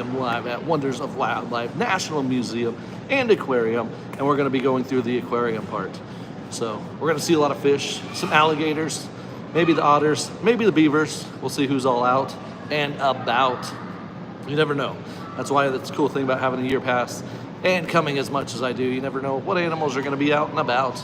am live at Wonders of Wildlife National Museum and Aquarium, and we're going to be going through the aquarium part. So we're going to see a lot of fish, some alligators, maybe the otters, maybe the beavers. We'll see who's all out and about. You never know. That's why that's the cool thing about having a year pass and coming as much as I do. You never know what animals are going to be out and about.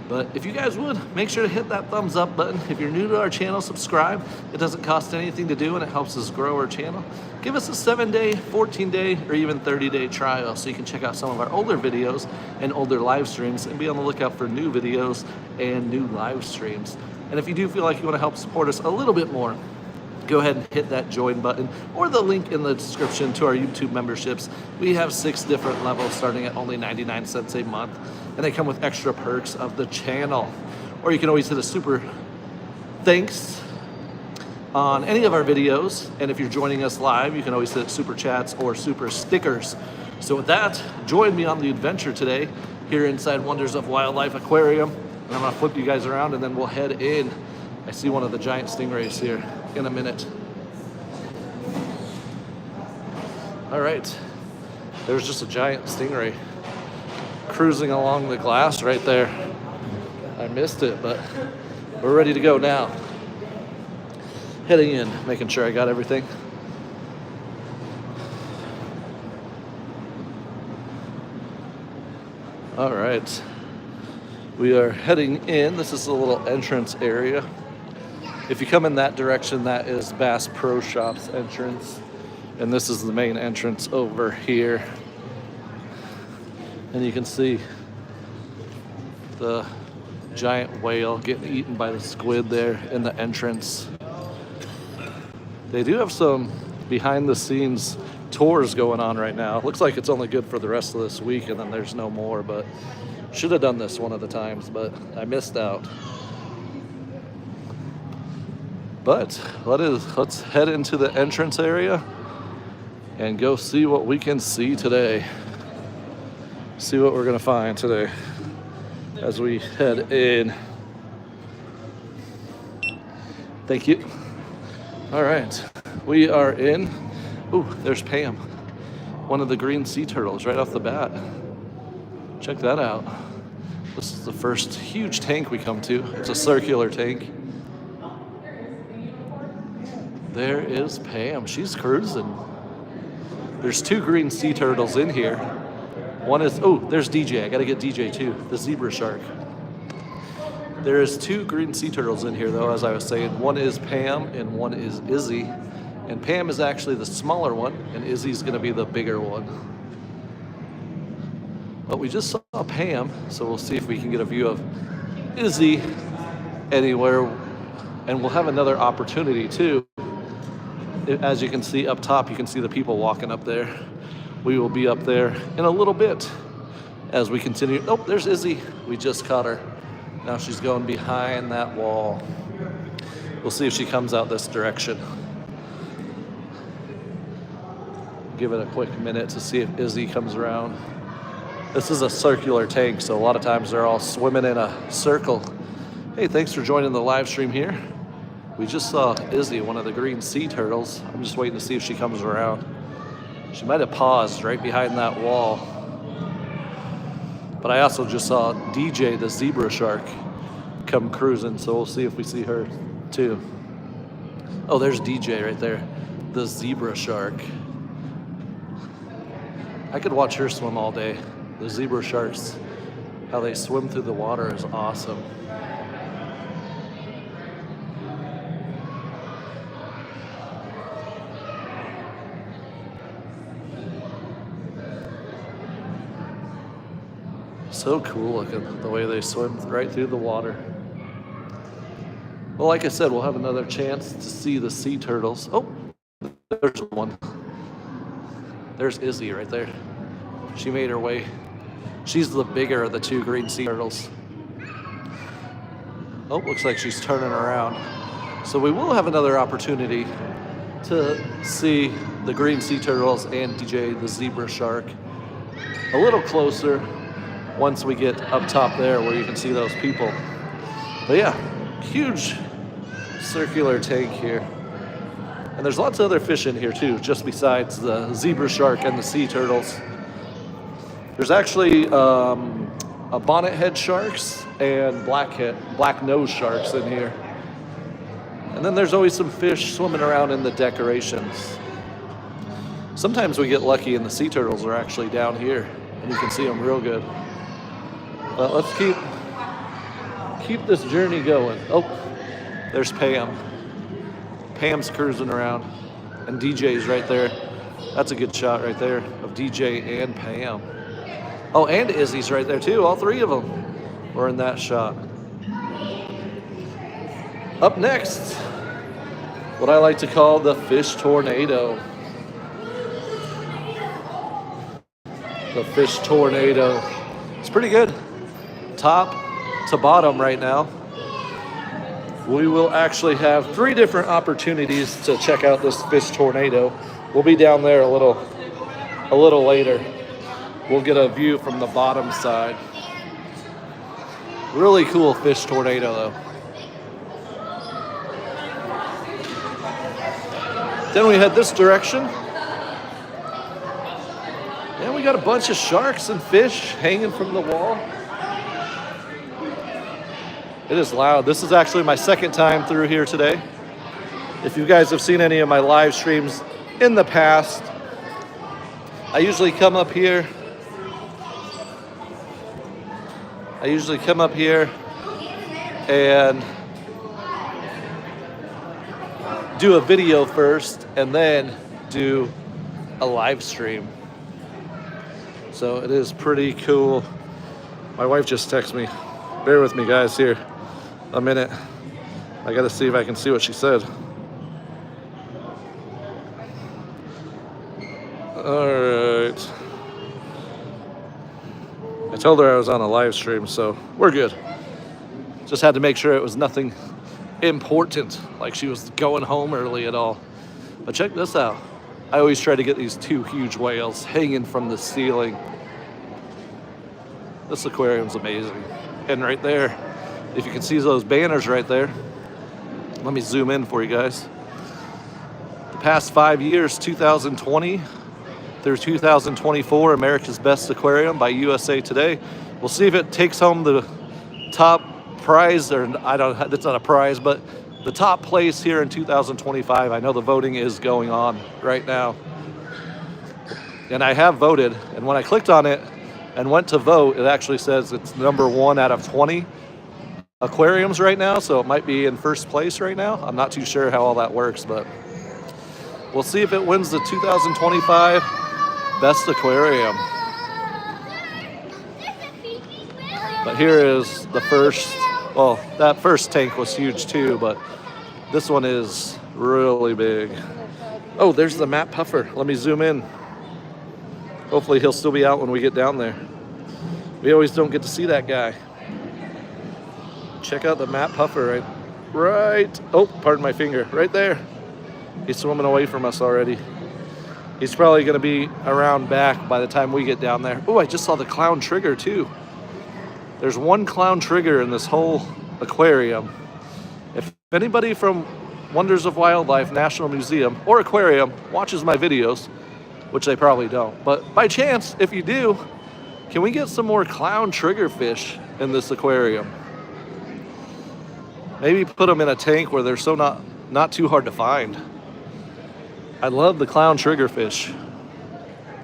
But if you guys would, make sure to hit that thumbs up button. If you're new to our channel, subscribe. It doesn't cost anything to do, and it helps us grow our channel. Give us a 7-day, 14-day, or even 30-day trial so you can check out some of our older videos and older live streams and be on the lookout for new videos and new live streams. And if you do feel like you want to help support us a little bit more, go ahead and hit that join button or the link in the description to our YouTube memberships. We have 6 different levels starting at only 99 cents a month, and they come with extra perks of the channel. Or you can always hit a super thanks on any of our videos, and if you're joining us live, you can always hit super chats or super stickers. So with that, join me on the adventure today here inside Wonders of Wildlife Aquarium, and I'm gonna flip you guys around and then we'll head in. I see one of the giant stingrays here in a minute. All right, there's just a giant stingray cruising along the glass right there. I missed it, but we're ready to go now. Heading in, making sure I got everything. All right, we are heading in. This is a little entrance area. If you come in that direction, that is Bass Pro Shop's entrance. And this is the main entrance over here. And you can see the giant whale getting eaten by the squid there in the entrance. They do have some behind the scenes tours going on right now. Looks like it's only good for the rest of this week and then there's no more, but should have done this one of the times, but I missed out. But let's head into the entrance area and go see what we can see today. See what we're gonna find today as we head in. Thank you. All right, we are in. Ooh, there's Pam, one of the green sea turtles right off the bat. Check that out. This is the first huge tank we come to. It's a circular tank. There is Pam, she's cruising. There's 2 green sea turtles in here. One is, oh, there's DJ, I gotta get DJ too, the zebra shark. There is 2 green sea turtles in here though, as I was saying. One is Pam and one is Izzy. And Pam is actually the smaller one and Izzy's gonna be the bigger one. But we just saw Pam, so we'll see if we can get a view of Izzy anywhere. And we'll have another opportunity too. As you can see up top, you can see the people walking up there. We will be up there in a little bit as we continue. Oh, there's Izzy. We just caught her. Now she's going behind that wall. We'll see if she comes out this direction. Give it a quick minute to see if Izzy comes around. This is a circular tank, so a lot of times they're all swimming in a circle. Hey, thanks for joining the live stream here. We just saw Izzy, one of the green sea turtles. I'm just waiting to see if she comes around. She might have paused right behind that wall. But I also just saw DJ, the zebra shark, come cruising, so we'll see if we see her too. Oh, there's DJ right there, the zebra shark. I could watch her swim all day. The zebra sharks, how they swim through the water is awesome. So cool looking, the way they swim right through the water. Well, like I said, we'll have another chance to see the sea turtles. Oh, there's one. There's Izzy right there. She made her way. She's the bigger of the 2 green sea turtles. Oh, looks like she's turning around. So we will have another opportunity to see the green sea turtles and DJ, the zebra shark, a little closer once we get up top there where you can see those people. But yeah, huge circular tank here. And there's lots of other fish in here too, just besides the zebra shark and the sea turtles. There's actually a bonnethead sharks and black nose sharks in here. And then there's always some fish swimming around in the decorations. Sometimes we get lucky and the sea turtles are actually down here and you can see them real good. But let's keep this journey going. Oh, there's Pam. Pam's cruising around and DJ's right there. That's a good shot right there of DJ and Pam. Oh, and Izzy's right there too. All three of them were in that shot. Up next, what I like to call the fish tornado. The fish tornado. It's pretty good. Top to bottom right now. We will actually have 3 different opportunities to check out this fish tornado. We'll be down there a little later. We'll get a view from the bottom side. Really cool fish tornado though. Then we head this direction. And we got a bunch of sharks and fish hanging from the wall. It is loud. This is actually my second time through here today. If you guys have seen any of my live streams in the past, I usually come up here. And do a video first and then do a live stream. So it is pretty cool. My wife just texted me. Bear with me, guys, here a minute. I gotta see if I can see what she said. All right. I told her I was on a live stream, so we're good. Just had to make sure it was nothing important, like she was going home early at all. But check this out. I always try to get these 2 huge whales hanging from the ceiling. This aquarium's amazing. And right there, if you can see those banners right there, let me zoom in for you guys. The past 5 years, 2020 through 2024, America's Best Aquarium by USA Today. We'll see if it takes home the top prize, or it's not a prize, but the top place here in 2025. I know the voting is going on right now. And I have voted, and when I clicked on it and went to vote, it actually says it's number 1 out of 20 aquariums right now, so it might be in first place right now. I'm not too sure how all that works, but we'll see if it wins the 2025 Best Aquarium. But here is the first, well, that first tank was huge too, but this one is really big. Oh, there's the Matt Puffer. Let me zoom in. Hopefully he'll still be out when we get down there. We always don't get to see that guy. Check out the Matt Puffer right. Oh, pardon my finger. Right there. He's swimming away from us already. He's probably going to be around back by the time we get down there. Oh, I just saw the clown trigger too. There's 1 clown trigger in this whole aquarium. If anybody from Wonders of Wildlife National Museum or Aquarium watches my videos, which they probably don't, but by chance, if you do, can we get some more clown triggerfish in this aquarium? Maybe put them in a tank where they're so not too hard to find. I love the clown triggerfish.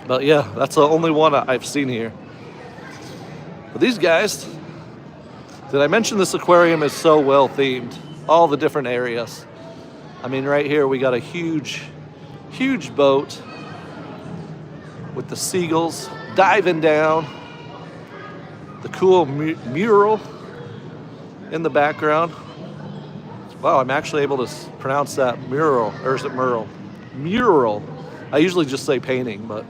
But yeah, that's the only one I've seen here. But these guys, did I mention this aquarium is so well themed? All the different areas. I mean, right here we got a huge boat with the seagulls diving down. The cool mural in the background. Wow, I'm actually able to pronounce that mural, or is it mural? Mural. I usually just say painting, but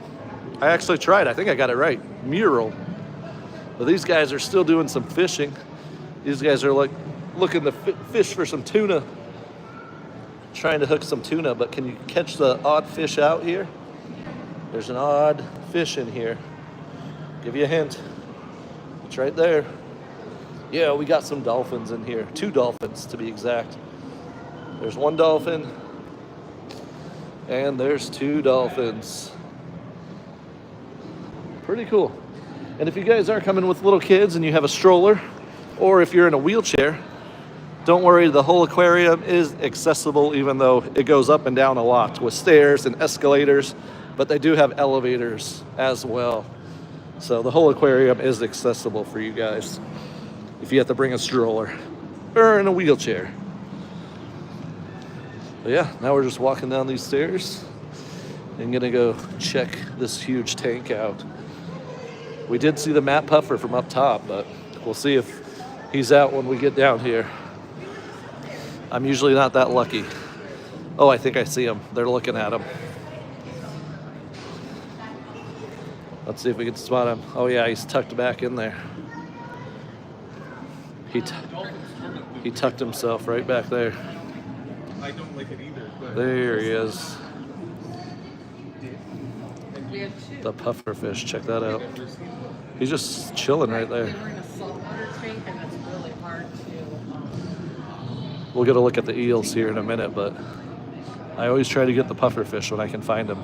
I actually tried. I think I got it right. Mural. But these guys are still doing some fishing. These guys are like looking to fish for some tuna. Trying to hook some tuna, but can you catch the odd fish out here? There's an odd fish in here. Give you a hint. It's right there. Yeah, we got some dolphins in here. 2 dolphins to be exact. There's 1 dolphin. And there's 2 dolphins. Pretty cool. And if you guys are coming with little kids and you have a stroller, or if you're in a wheelchair, don't worry, the whole aquarium is accessible, even though it goes up and down a lot with stairs and escalators, but they do have elevators as well. So the whole aquarium is accessible for you guys if you have to bring a stroller or in a wheelchair. But yeah, now we're just walking down these stairs and gonna go check this huge tank out. We did see the Matt Puffer from up top, but we'll see if he's out when we get down here. I'm usually not that lucky. Oh, I think I see him. They're looking at him. Let's see if we can spot him. Oh yeah, he's tucked back in there. He tucked himself right back there. I don't like it either. But there he is. The puffer fish, check that out. He's just chilling right there. We're in a saltwater tank, and it's really hard to. We'll get a look at the eels here in a minute, but I always try to get the puffer fish when I can find him.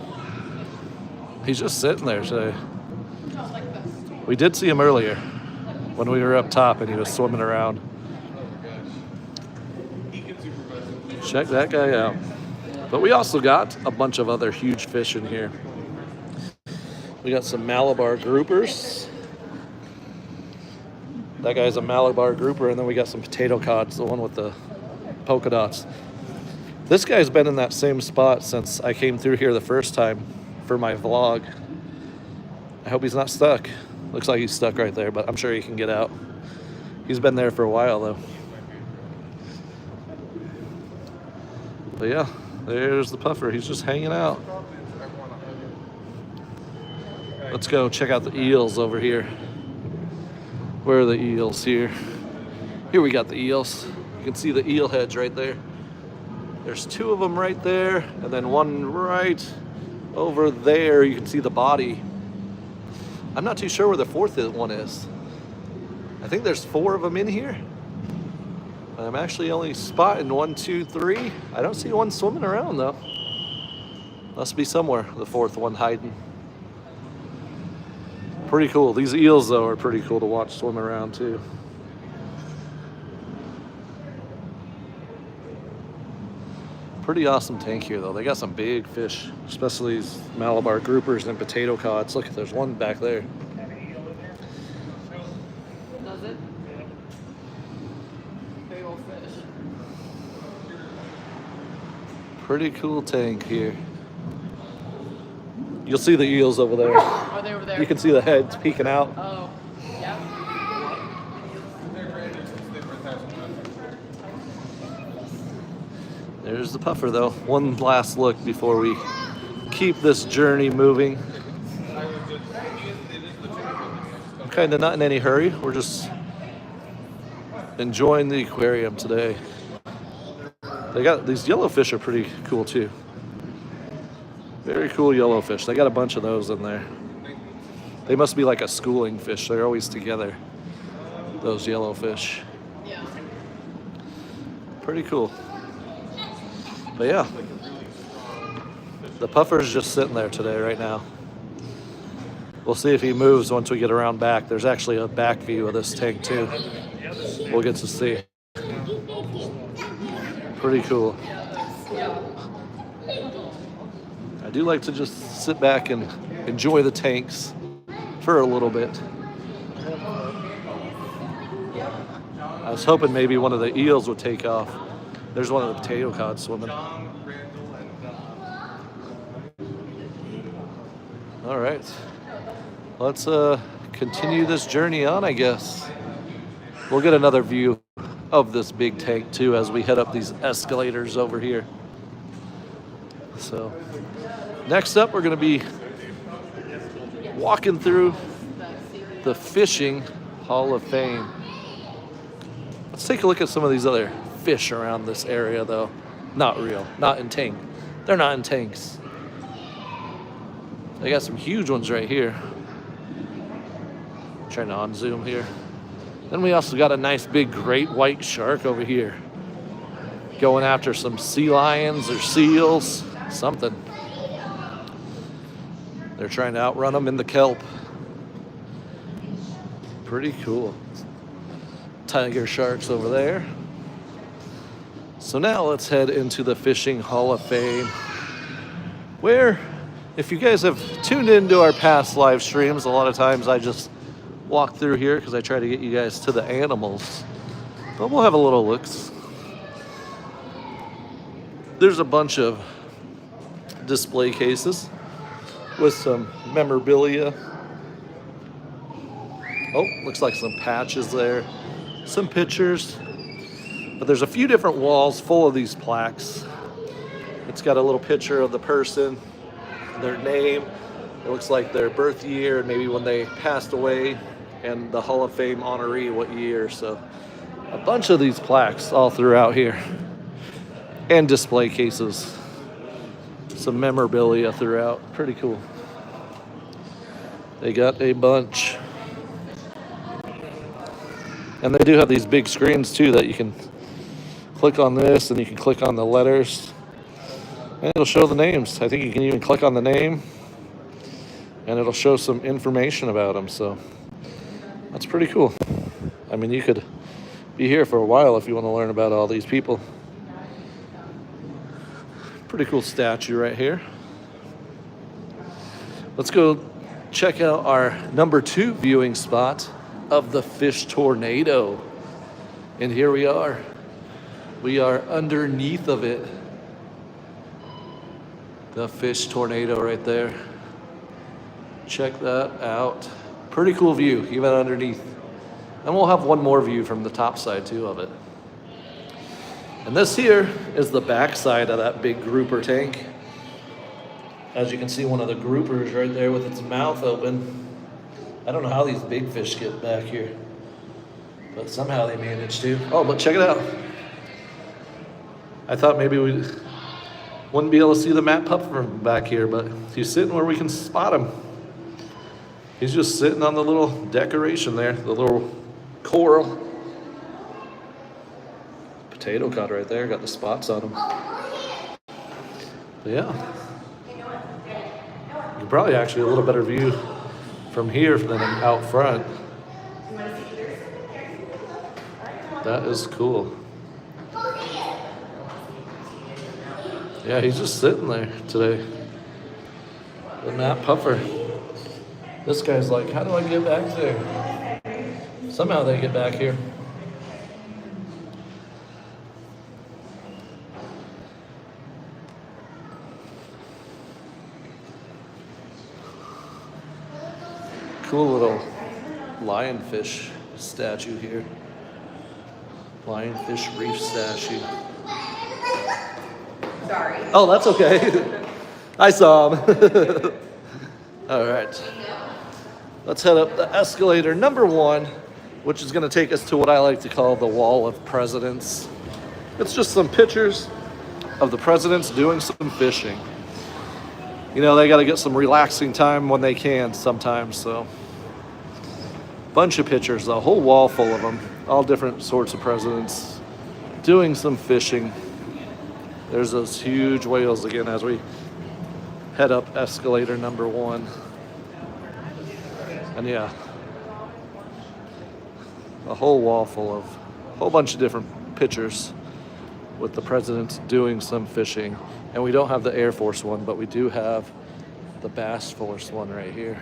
He's just sitting there today. We did see him earlier when we were up top and he was swimming around. Check that guy out. But we also got a bunch of other huge fish in here. We got some Malabar groupers. That guy's a Malabar grouper, and then we got some potato cods, the one with the polka dots. This guy's been in that same spot since I came through here the first time for my vlog. I hope he's not stuck. Looks like he's stuck right there, but I'm sure he can get out. He's been there for a while though. But yeah, there's the puffer. He's just hanging out. Let's go check out the eels over here. Where are the eels here? Here we got the eels. You can see the eel heads right there. There's 2 of them right there, and then one right over there. You can see the body. I'm not too sure where the 4th one is. I think there's 4 of them in here. I'm actually only spotting 1, 2, 3. I don't see one swimming around though. Must be somewhere, the 4th one hiding. Pretty cool. These eels though are pretty cool to watch swim around too. Pretty awesome tank here though. They got some big fish, especially these Malabar groupers and potato cods. Look, there's one back there. Does it? Big old fish. Pretty cool tank here. You'll see the eels over there. Are they over there? You can see the heads peeking out. Oh, yeah. There's the puffer though. One last look before we keep this journey moving. I'm kind of not in any hurry. We're just enjoying the aquarium today. They got these yellowfish are pretty cool too. Very cool yellowfish. They got a bunch of those in there. They must be like a schooling fish. They're always together, those yellowfish. Yeah. Pretty cool. But yeah, the puffer's just sitting there today right now. We'll see if he moves once we get around back. There's actually a back view of this tank too. We'll get to see. Pretty cool. I do like to just sit back and enjoy the tanks for a little bit. I was hoping maybe one of the eels would take off. There's one of the potato cods swimming. All right, let's continue this journey on, I guess. We'll get another view of this big tank too as we head up these escalators over here. So next up, we're gonna be walking through the Fishing Hall of Fame. Let's take a look at some of these other fish around this area though. Not real, not in tank. They're not in tanks. They got some huge ones right here. Trying to unzoom here. Then we also got a nice big great white shark over here. Going after some sea lions or seals, something. They're trying to outrun them in the kelp. Pretty cool. Tiger sharks over there. So now let's head into the Fishing Hall of Fame, where, if you guys have tuned into our past live streams, a lot of times I just walk through here because I try to get you guys to the animals. But we'll have a little look. There's a bunch of display cases with some memorabilia. Oh, looks like some patches there. Some pictures. But there's a few different walls full of these plaques. It's got a little picture of the person, their name. It looks like their birth year, and maybe when they passed away, and the Hall of Fame honoree, what year. So a bunch of these plaques all throughout here. And display cases. Some memorabilia throughout. Pretty cool. They got a bunch. And they do have these big screens too that you can click on this and you can click on the letters. And it'll show the names. I think you can even click on the name and it'll show some information about them. So that's pretty cool. I mean, you could be here for a while if you want to learn about all these people. Pretty cool statue right here. Let's go check out our number 2 viewing spot of the fish tornado. And here we are. We are underneath of it. The fish tornado right there. Check that out. Pretty cool view, even underneath. And we'll have one more view from the top side too of it. And this here is the back side of that big grouper tank. As you can see, one of the groupers right there with its mouth open. I don't know how these big fish get back here, but somehow they managed to. Oh, but check it out. I thought maybe we wouldn't be able to see the Matt Puffer from back here, but he's sitting where we can spot him. He's just sitting on the little decoration there, the little coral. Potato cod right there, got the spots on him. But yeah. You can probably actually a little better view from here than out front. That is cool. Yeah, he's just sitting there today. The Matt Puffer. This guy's like, how do I get back there? Somehow they get back here. Cool little lionfish statue here. Lionfish reef statue. Sorry. Oh, that's okay. I saw him. All right. Let's head up the escalator number 1, which is going to take us to what I like to call the Wall of Presidents. It's just some pictures of the presidents doing some fishing. You know, they got to get some relaxing time when they can sometimes, so. Bunch of pictures, a whole wall full of them, all different sorts of presidents doing some fishing. There's those huge whales again as we head up escalator number 1. And yeah, a whole wall full of a whole bunch of different pictures with the presidents doing some fishing. And we don't have the Air Force one, but we do have the Bass Force one right here.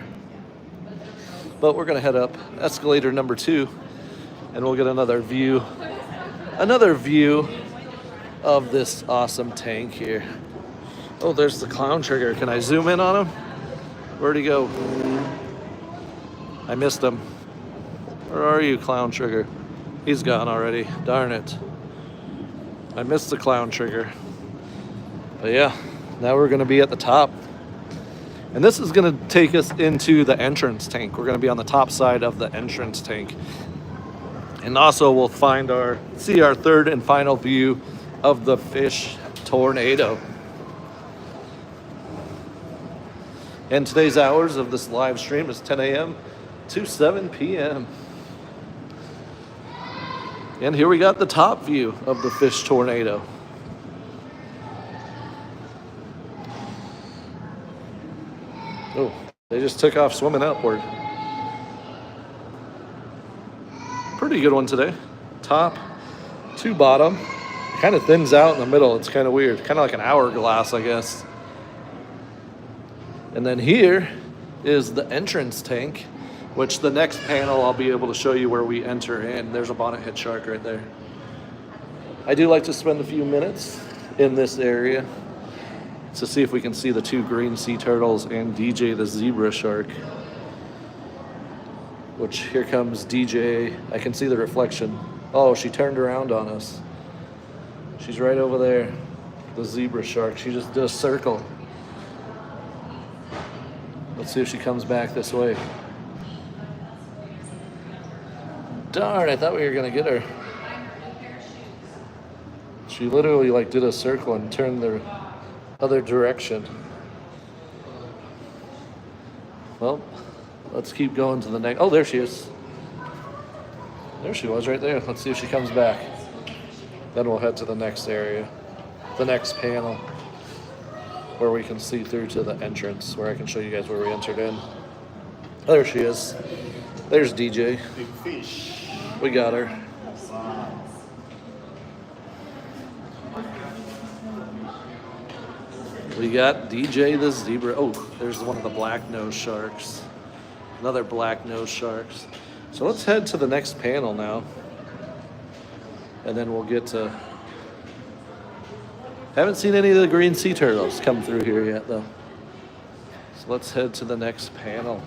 But we're gonna head up escalator number 2 and we'll get another view of this awesome tank here. Oh, there's the clown trigger. Can I zoom in on him? Where'd he go? I missed him. Where are you, clown trigger? He's gone already. Darn it. I missed the clown trigger. But yeah, now we're gonna be at the top. And this is gonna take us into the entrance tank. We're gonna be on the top side of the entrance tank. And also we'll see our third and final view of the fish tornado. And today's hours of this live stream is 10 a.m. to 7 p.m. And here we got the top view of the fish tornado. Oh, They just took off swimming upward. Pretty good one today. Top to bottom. Kind of thins out in the middle. It's kind of weird. Kind of like an hourglass, I guess. And then here is the entrance tank, which the next panel I'll be able to show you where we enter in. There's a bonnethead shark right there. I do like to spend a few minutes in this area to see if we can see the two green sea turtles and DJ the zebra shark. Which, here comes DJ. I can see the reflection. Oh, she turned around on us. She's right over there, the zebra shark. She just did a circle. Let's see if she comes back this way. Darn, I thought we were gonna get her. She literally like did a circle and turned the other direction. Well, let's keep going to the next. Oh, there she is. There she was right there. Let's see if she comes back. Then we'll head to the next area, the next panel, where we can see through to the entrance, where I can show you guys where we entered in. There she is. There's DJ. Big fish. We got her. We got DJ the zebra. Oh, there's one of the black nose sharks. Another black nose sharks. So let's head to the next panel now. And then we'll get to... Haven't seen any of the green sea turtles come through here yet, though. So let's head to the next panel.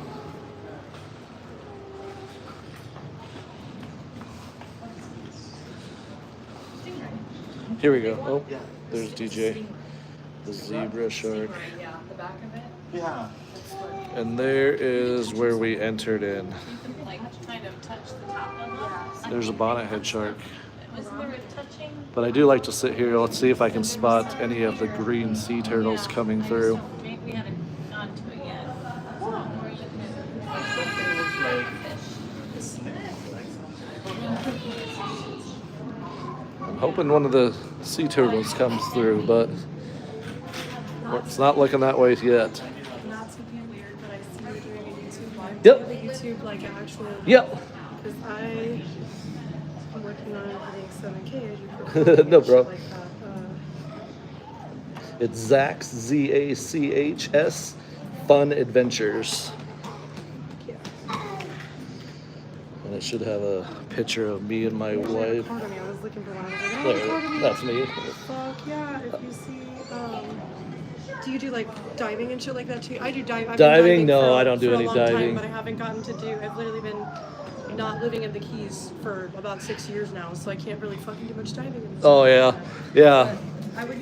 Here we go. Oh, there's DJ, the zebra shark. Yeah, the back of it. Yeah. And there is where we entered in. Like kind of touch the top of it. There's a bonnethead shark. Wasn't there a touching? But I do like to sit here. Let's see if I can spot any of the green sea turtles coming through. Maybe we haven't gone to it yet. I'm hoping one of the sea turtles comes through, but it's not looking that way yet. Not to be weird, but I see you doing a YouTube live. Yep. Do you YouTube like actually? Yep. Because I'm working on hitting 7K as you prefer. No, bro. uh, It's Zach's, Z-A-C-H-S, Fun Adventures. Yeah. And it should have a picture of me and my Usually wife. record on me. I was looking for one. I was like, oh, record on me. That's me. Fuck yeah! If you see, do you do like diving and shit like that too? I do dive. I've been Diving? No, for- I don't do for a any long diving. Time, but I haven't gotten to do. I've literally been not living in the Keys for about 6 years now, so I can't really fucking do much diving. In this Oh, yeah. Yeah.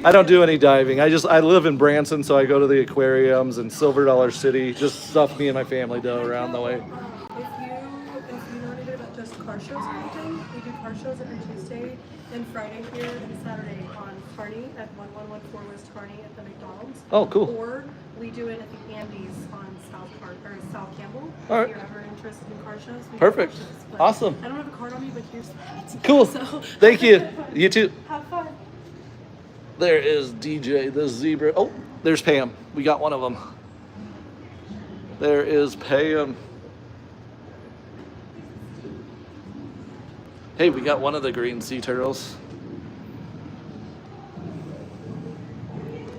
I don't do it. any diving. I live in Branson, so I go to the aquariums in Silver Dollar City. Just stuff me and my family do around the way. If you know anything about just car shows or anything, we do car shows every Tuesday and Friday here and Saturday on Kearney at 1114 West Kearney at the McDonald's. Oh, cool. Or we do it at the Andes on South Campbell. All right. If you're ever interested in car shows, we do Perfect. car shows. But Awesome. I don't have a card on me, but here's that. Cool. So, Thank you. You too. Have fun. There is DJ the zebra. Oh, there's Pam. We got one of them. There is Pam. Hey, we got one of the green sea turtles.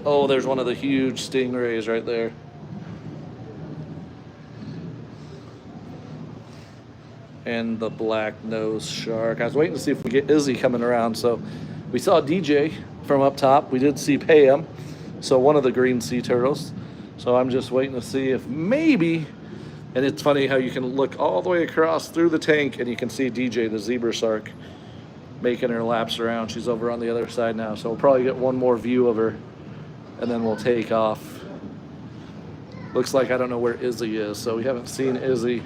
Oh, there's one of the huge stingrays right there. And the black nose shark. I was waiting to see if we get Izzy coming around. So we saw DJ from up top. We did see Pam, so one of the green sea turtles. So I'm just waiting to see if maybe, and it's funny how you can look all the way across through the tank and you can see DJ the zebra shark making her laps around. She's over on the other side now, so we'll probably get one more view of her and then we'll take off. Looks like I don't know where Izzy is, so we haven't seen Izzy.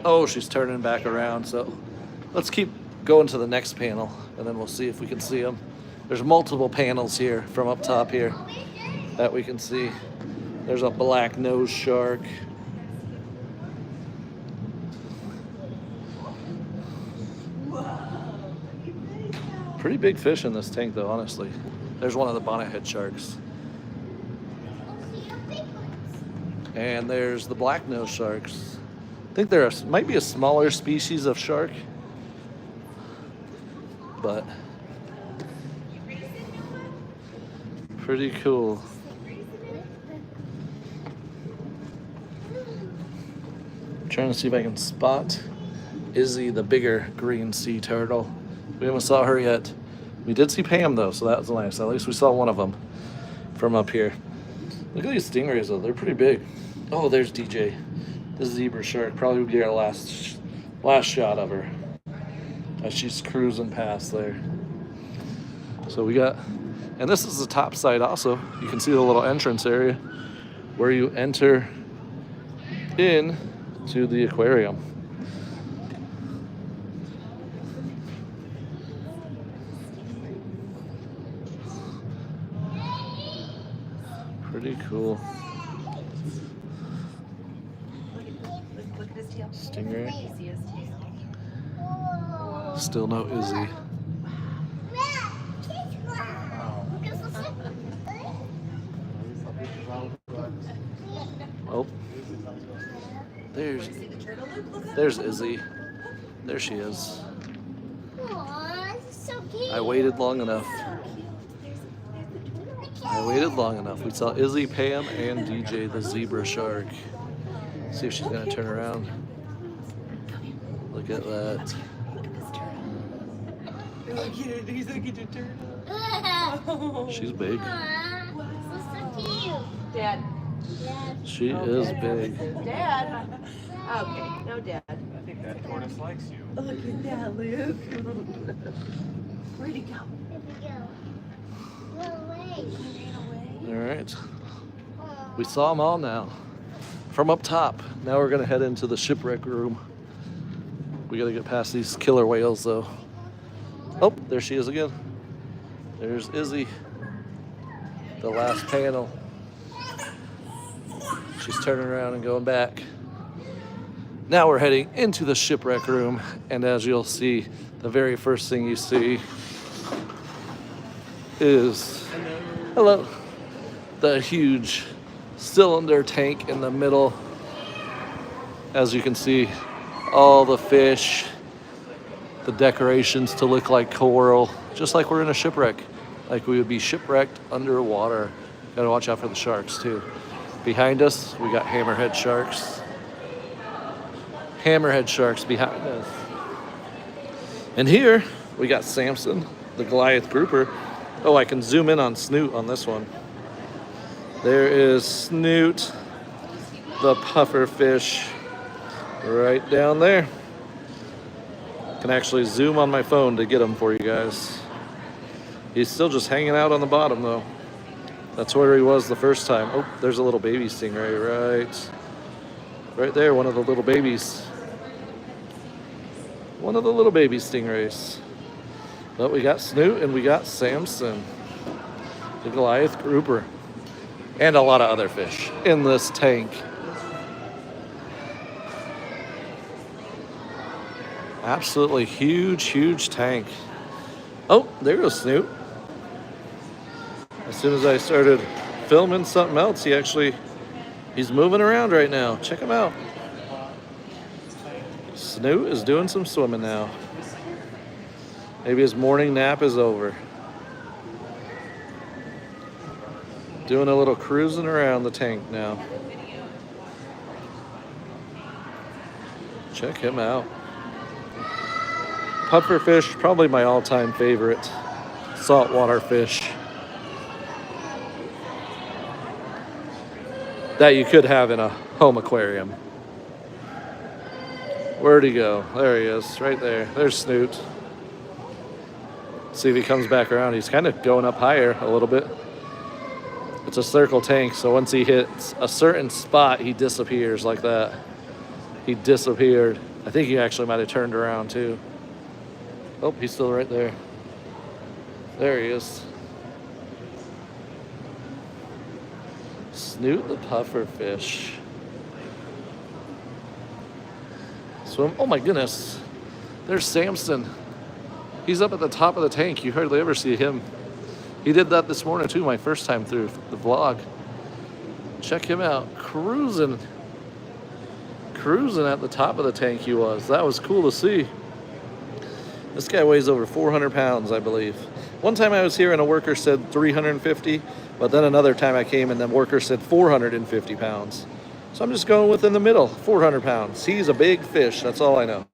Oh, she's turning back around, so let's keep going to the next panel and then we'll see if we can see them. There's multiple panels here from up top here that we can see. There's a black nose shark. Pretty big fish in this tank though, honestly. There's one of the bonnethead sharks. And there's the black nose sharks. I think there might be a smaller species of shark, but pretty cool. Trying to see if I can spot Izzy, the bigger green sea turtle. We haven't saw her yet. We did see Pam though, so that was nice. At least we saw one of them from up here. Look at these stingrays though, they're pretty big. Oh, there's DJ, the zebra shark. Probably would be our last shot of her as she's cruising past there. So we got, and this is the top side also. You can see the little entrance area where you enter in to the aquarium. Pretty cool. Look at his tail. Stingray. See his tail. Still no Izzy. Oh, there's Izzy. There she is. I waited long enough. We saw Izzy, Pam, and DJ, the zebra shark. See if she's gonna turn around. Look at that. He's looking to turn. She's big. Dad. She is big. Dad. Okay, no Dad. I think that tortoise likes you. Look at that, Luke. Where'd he go? All right. We saw them all now. From up top. Now we're gonna head into the shipwreck room. We gotta get past these killer whales though. Oh, there she is again. There's Izzy. The last panel. She's turning around and going back. Now we're heading into the shipwreck room, and as you'll see, the very first thing you see is, hello, the huge cylinder tank in the middle. As you can see, all the fish, the decorations to look like coral, just like we're in a shipwreck, like we would be shipwrecked underwater. Gotta watch out for the sharks too. Behind us, we got hammerhead sharks. Hammerhead sharks behind us. And here, we got Samson, the Goliath grouper. Oh, I can zoom in on Snoot on this one. There is Snoot, the puffer fish, right down there. Can actually zoom on my phone to get him for you guys. He's still just hanging out on the bottom though. That's where he was the first time. Oh, there's a little baby stingray right there, one of the little babies. One of the little baby stingrays. But we got Snoot and we got Samson, the Goliath grouper, and a lot of other fish in this tank. Absolutely huge, huge tank. Oh, there goes Snoot. As soon as I started filming something else, he's moving around right now. Check him out. Snoot is doing some swimming now. Maybe his morning nap is over. Doing a little cruising around the tank now. Check him out. Pufferfish, probably my all-time favorite saltwater fish that you could have in a home aquarium. Where'd he go? There he is, right there. There's Snoot. See if he comes back around. He's kind of going up higher a little bit. It's a circle tank, so once he hits a certain spot, he disappears like that. He disappeared. I think he actually might have turned around too. Oh, he's still right there. There he is. Snoot the puffer fish. Swim. Oh my goodness. There's Samson. He's up at the top of the tank. You hardly ever see him. He did that this morning too, my first time through the vlog. Check him out, cruising at the top of the tank he was. That was cool to see. This guy weighs over 400 pounds, I believe. One time I was here and a worker said 350, but then another time I came and the worker said 450 pounds. So I'm just going within the middle, 400 pounds. He's a big fish, that's all I know.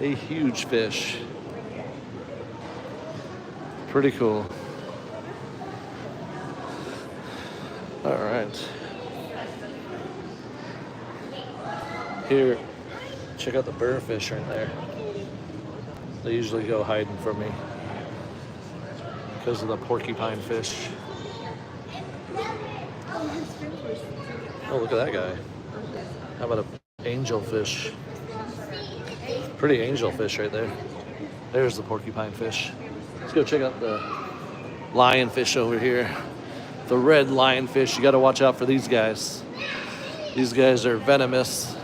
A huge fish. Pretty cool. All right. Here, check out the burrfish right there. They usually go hiding from me because of the porcupine fish. Oh, look at that guy. How about an angelfish? Pretty angelfish right there. There's the porcupine fish. Let's go check out the lionfish over here. The red lionfish. You got to watch out for these guys. These guys are venomous.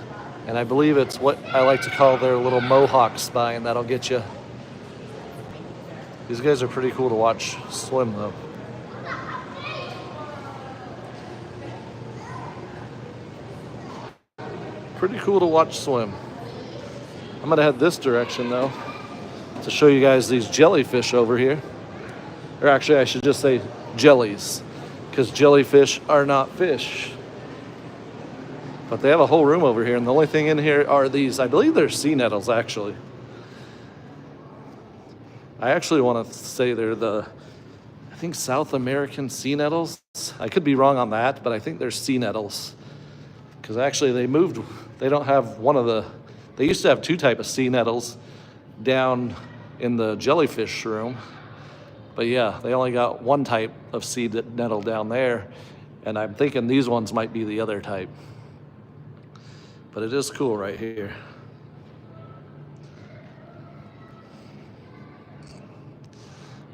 And I believe it's what I like to call their little mohawk spine that'll get you. These guys are pretty cool to watch swim though. Pretty cool to watch swim. I'm gonna head this direction though to show you guys these jellyfish over here. Or actually I should just say jellies, because jellyfish are not fish. But they have a whole room over here, and the only thing in here are these. I believe they're sea nettles, actually. I actually want to say they're I think South American sea nettles. I could be wrong on that, but I think they're sea nettles. Because actually they don't have they used to have two types of sea nettles down in the jellyfish room. But yeah, they only got one type of sea nettle down there, and I'm thinking these ones might be the other type. But it is cool right here.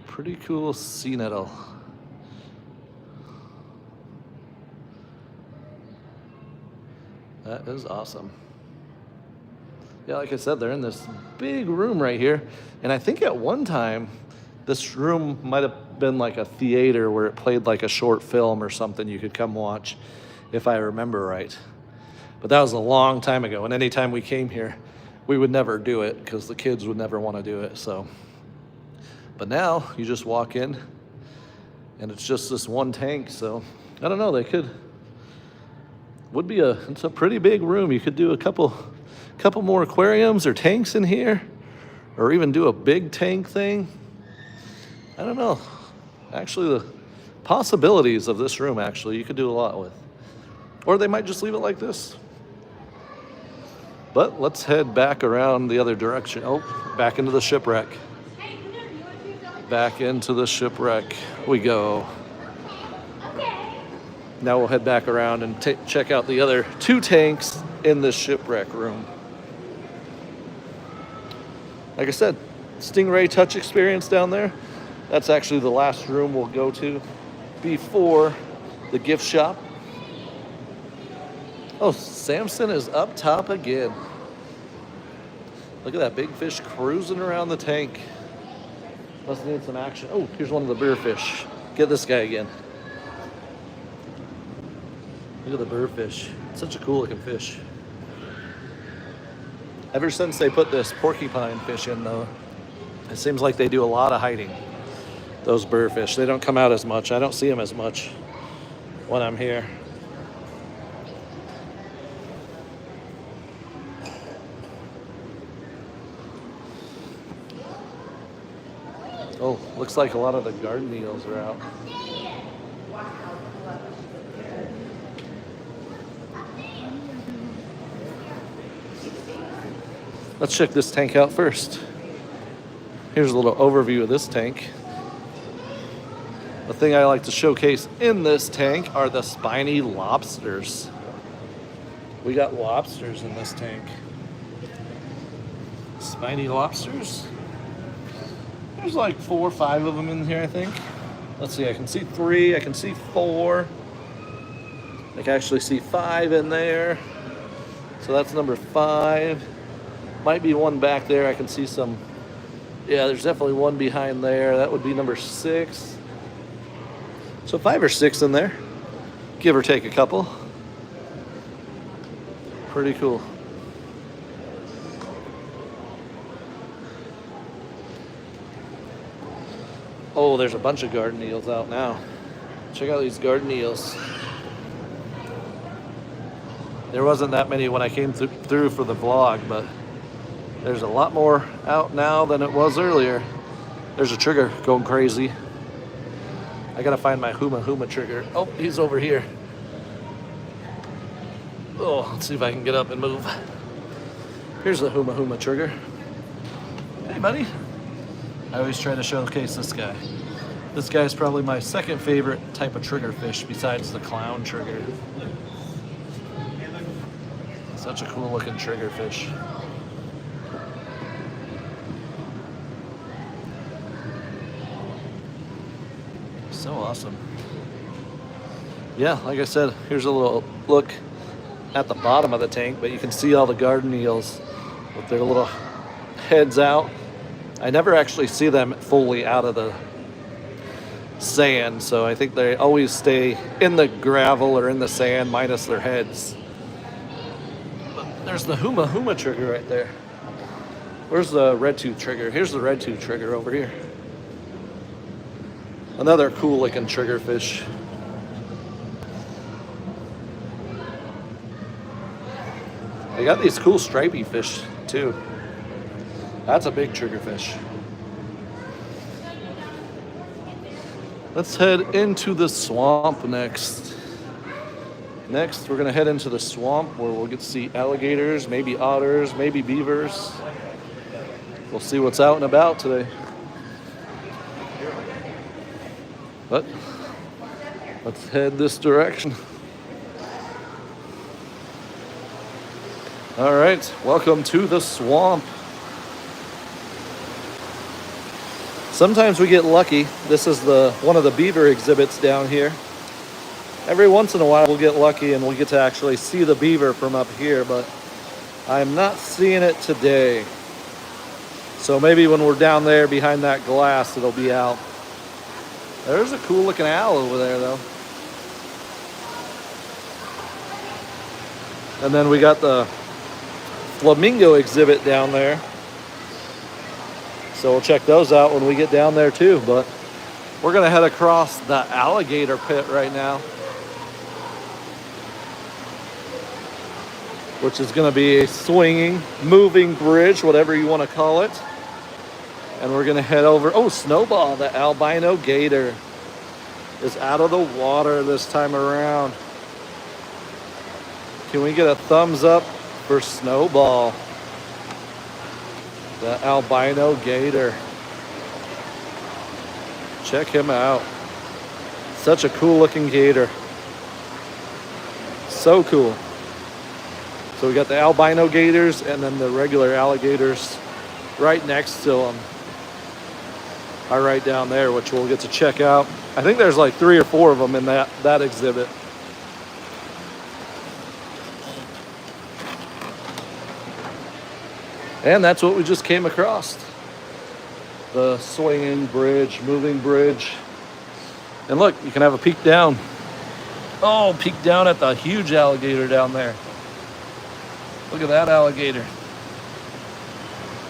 Pretty cool sea nettle. That is awesome. Yeah, like I said, they're in this big room right here. And I think at one time, this room might have been like a theater where it played like a short film or something you could come watch, if I remember right. But that was a long time ago, and anytime we came here, we would never do it because the kids would never want to do it. So, but now you just walk in, and it's just this one tank. So I don't know. It's a pretty big room. You could do a couple more aquariums or tanks in here, or even do a big tank thing. I don't know. Actually, the possibilities of this room, actually, you could do a lot with. Or they might just leave it like this. But let's head back around the other direction. Oh, back into the shipwreck. Back into the shipwreck we go. Now we'll head back around and check out the other two tanks in this shipwreck room. Like I said, Stingray Touch experience down there. That's actually the last room we'll go to before the gift shop. Oh, Samson is up top again. Look at that big fish cruising around the tank. Must need some action. Oh, here's one of the bearfish. Get this guy again. Look at the bearfish. Such a cool looking fish. Ever since they put this porcupine fish in though, it seems like they do a lot of hiding. Those bearfish, they don't come out as much. I don't see them as much when I'm here. Oh, looks like a lot of the garden eels are out. Let's check this tank out first. Here's a little overview of this tank. The thing I like to showcase in this tank are the spiny lobsters. We got lobsters in this tank. Spiny lobsters. There's like 4 or 5 of them in here, I think. Let's see, I can see 3, I can see 4. I can actually see 5 in there. So that's number 5. Might be one back there. I can see some Yeah, there's definitely one behind there. That would be number 6. So 5 or 6 in there, give or take a couple. Pretty cool. Oh, there's a bunch of garden eels out now. Check out these garden eels. There wasn't that many when I came through for the vlog, but there's a lot more out now than it was earlier. There's a trigger going crazy. I gotta find my huma trigger. Oh, he's over here. Oh, let's see if I can get up and move. Here's the huma trigger. Hey, buddy. I always try to showcase this guy. This guy's probably my second favorite type of trigger fish besides the clown trigger. Such a cool looking trigger fish. So awesome. Yeah, like I said, here's a little look at the bottom of the tank, but you can see all the garden eels with their little heads out. I never actually see them fully out of the sand, so I think they always stay in the gravel or in the sand minus their heads. But there's the huma trigger right there. Where's the red tooth trigger? Here's the red tooth trigger over here. Another cool looking trigger fish. They got these cool stripy fish too. That's a big trigger fish. Let's head into the swamp next. Next, we're gonna head into the swamp where we'll get to see alligators, maybe otters, maybe beavers. We'll see what's out and about today. But let's head this direction. All right, welcome to the swamp. Sometimes we get lucky. This is one of the beaver exhibits down here. Every once in a while we'll get lucky and we'll get to actually see the beaver from up here, but I'm not seeing it today. So maybe when we're down there behind that glass, it'll be out. There's a cool looking owl over there though. And then we got the flamingo exhibit down there. So we'll check those out when we get down there too. But we're gonna head across the alligator pit right now, which is gonna be a swinging, moving bridge, whatever you wanna call it. And we're gonna head over, oh, Snowball, the albino gator is out of the water this time around. Can we get a thumbs up for Snowball, the albino gator? Check him out. Such a cool looking gator. So cool. So we got the albino gators and then the regular alligators right next to them are right down there, which we'll get to check out. I think there's like 3 or 4 of them in that exhibit. And that's what we just came across. The swinging bridge, moving bridge. And look, you can have a peek down. Oh, peek down at the huge alligator down there. Look at that alligator.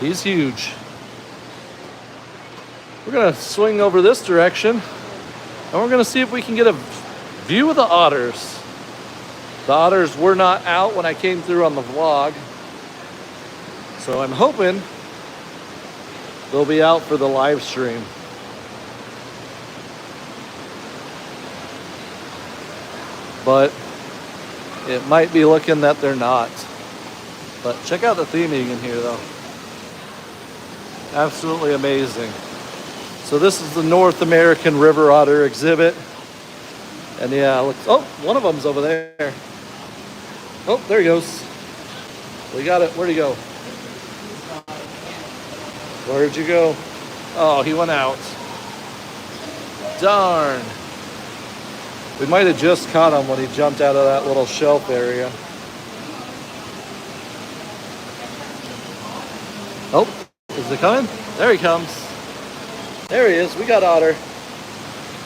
He's huge. We're gonna swing over this direction and we're gonna see if we can get a view of the otters. The otters were not out when I came through on the vlog, so I'm hoping they'll be out for the live stream. But it might be looking that they're not. But check out the theming in here though. Absolutely amazing. So this is the North American river otter exhibit. And yeah, look, oh, one of them's over there. Oh, there he goes. We got it. Where'd he go? Where'd you go? Oh, he went out. Darn. We might have just caught him when he jumped out of that little shelf area. Oh, is it coming? There he comes. There he is. We got otter.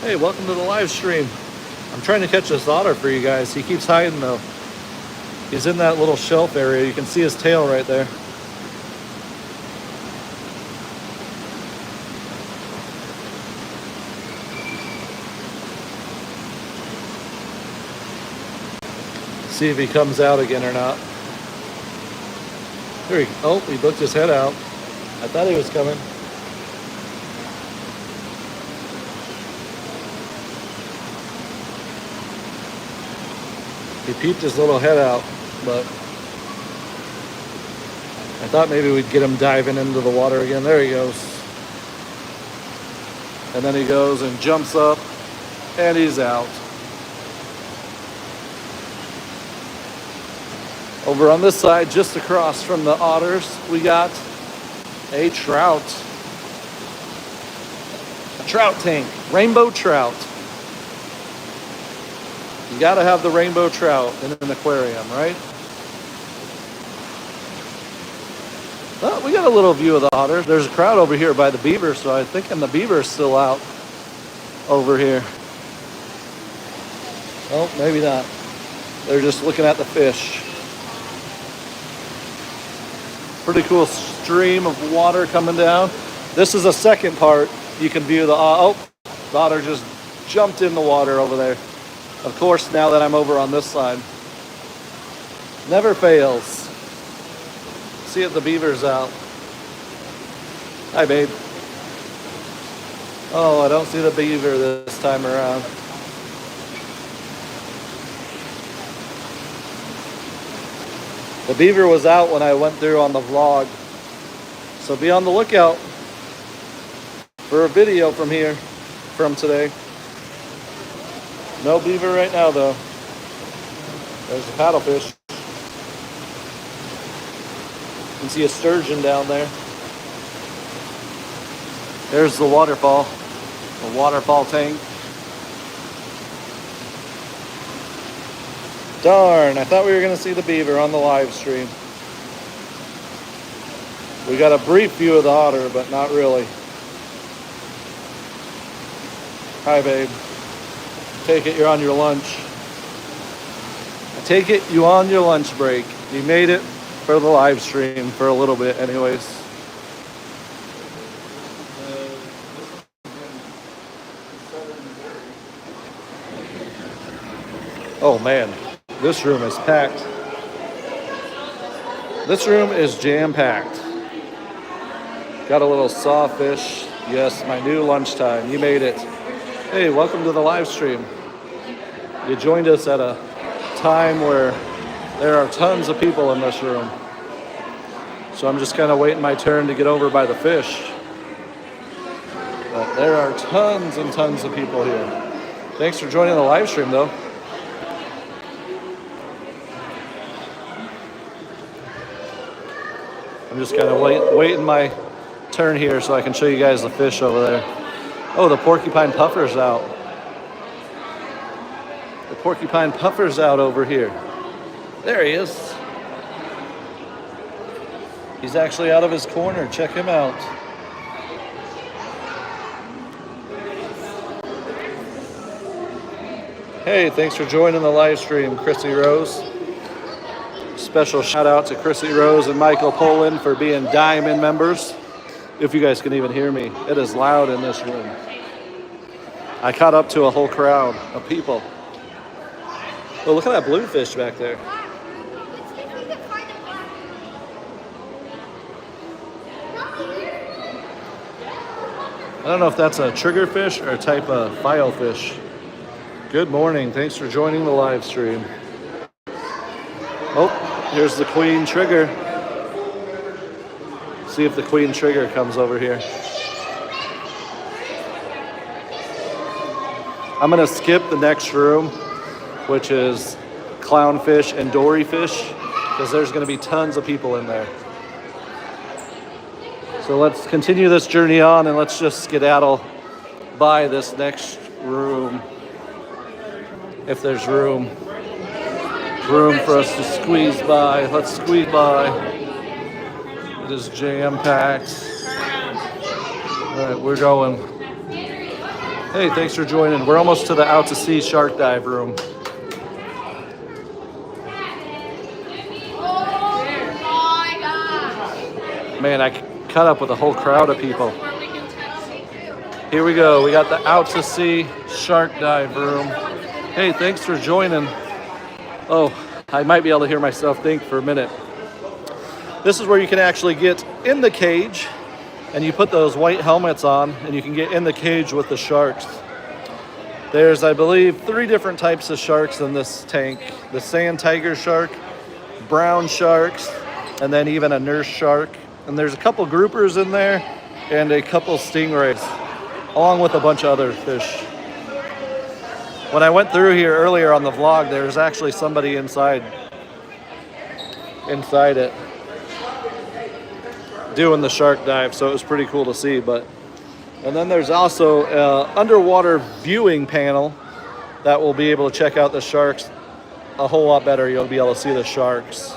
Hey, welcome to the live stream. I'm trying to catch this otter for you guys. He keeps hiding though. He's in that little shelf area. You can see his tail right there. See if he comes out again or not. There he, oh, he looked his head out. I thought he was coming. He peeped his little head out, but I thought maybe we'd get him diving into the water again. There he goes. And then he goes and jumps up, and he's out. Over on this side, just across from the otters, we got a trout. A trout tank, rainbow trout. You gotta have the rainbow trout in an aquarium, right? Well, we got a little view of the otter. There's a crowd over here by the beaver, so I think the beaver's still out over here. Oh, maybe not. They're just looking at the fish. Pretty cool stream of water coming down. This is a second part. You can view the the otter just jumped in the water over there. Of course, now that I'm over on this side. Never fails. See if the beaver's out. Hi, babe. Oh, I don't see the beaver this time around. The beaver was out when I went through on the vlog. So be on the lookout for a video from today. No beaver right now though. There's a paddlefish. You can see a sturgeon down there. There's the waterfall tank. Darn, I thought we were going to see the beaver on the live stream. We got a brief view of the otter, but not really. Hi, babe. Take it you're on your lunch. I take it you on your lunch break. You made it for the live stream for a little bit anyways. Oh man. This room is packed. This room is jam-packed. Got a little sawfish. Yes, my new lunchtime. You made it. Hey, welcome to the live stream. You joined us at a time where there are tons of people in this room. So I'm just kind of waiting my turn to get over by the fish. But there are tons and tons of people here. Thanks for joining the live stream though. I'm just kind of waiting my turn here so I can show you guys the fish over there. Oh, the porcupine puffer's out. The porcupine puffer's out over here. There he is. He's actually out of his corner. Check him out. Hey, thanks for joining the live stream, Chrissy Rose. Special shout out to Chrissy Rose and Michael Poland for being Diamond members. If you guys can even hear me, it is loud in this room. I caught up to a whole crowd of people. Oh, look at that bluefish back there. I don't know if that's a triggerfish or a type of filefish. Good morning. Thanks for joining the live stream. Oh, here's the queen trigger. See if the queen trigger comes over here. I'm gonna skip the next room, which is clownfish and doryfish, because there's gonna be tons of people in there. So let's continue this journey on and let's just skedaddle by this next room. If there's room for us to squeeze by. Let's squeeze by. It is jam-packed. All right, we're going. Hey, thanks for joining. We're almost to the out to sea shark dive room. Man, I cut up with a whole crowd of people. Here we go. We got the out to sea shark dive room. Hey, thanks for joining. Oh, I might be able to hear myself think for a minute. This is where you can actually get in the cage and you put those white helmets on and you can get in the cage with the sharks. There's, I believe, 3 different types of sharks in this tank. The sand tiger shark, brown sharks, and then even a nurse shark. And there's a couple groupers in there and a couple stingrays, along with a bunch of other fish. When I went through here earlier on the vlog, there was actually somebody inside it doing the shark dive, so it was pretty cool to see. And then there's also an underwater viewing panel that will be able to check out the sharks a whole lot better. You'll be able to see the sharks.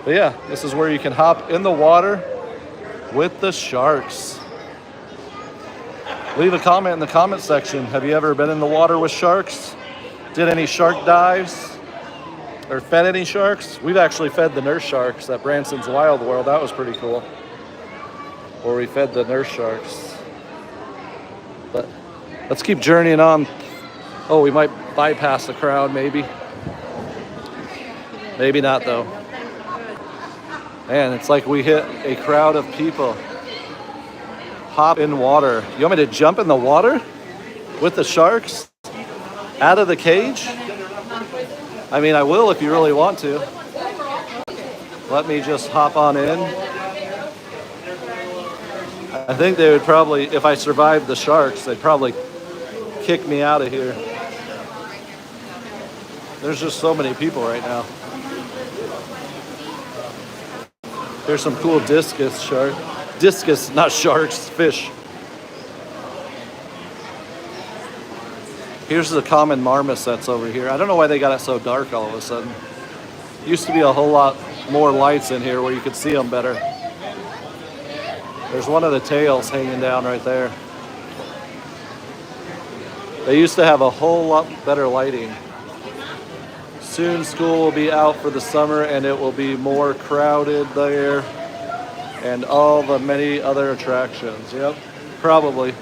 But yeah, this is where you can hop in the water with the sharks. Leave a comment in the comment section. Have you ever been in the water with sharks? Did any shark dives? Or fed any sharks? We've actually fed the nurse sharks at Branson's Wild World. That was pretty cool. Where we fed the nurse sharks. But let's keep journeying on. Oh, we might bypass the crowd, maybe. Maybe not, though. Man, it's like we hit a crowd of people. Hop in water. You want me to jump in the water with the sharks out of the cage? I mean, I will if you really want to. Let me just hop on in. I think they would probably, if I survived the sharks, they'd probably kick me out of here. There's just so many people right now. Here's some cool discus shark. Discus, not sharks, fish. Here's the common marmosets over here. I don't know why they got it so dark all of a sudden. Used to be a whole lot more lights in here where you could see them better. There's one of the tails hanging down right there. They used to have a whole lot better lighting. Soon school will be out for the summer and it will be more crowded there. And all the many other attractions. Yep, probably.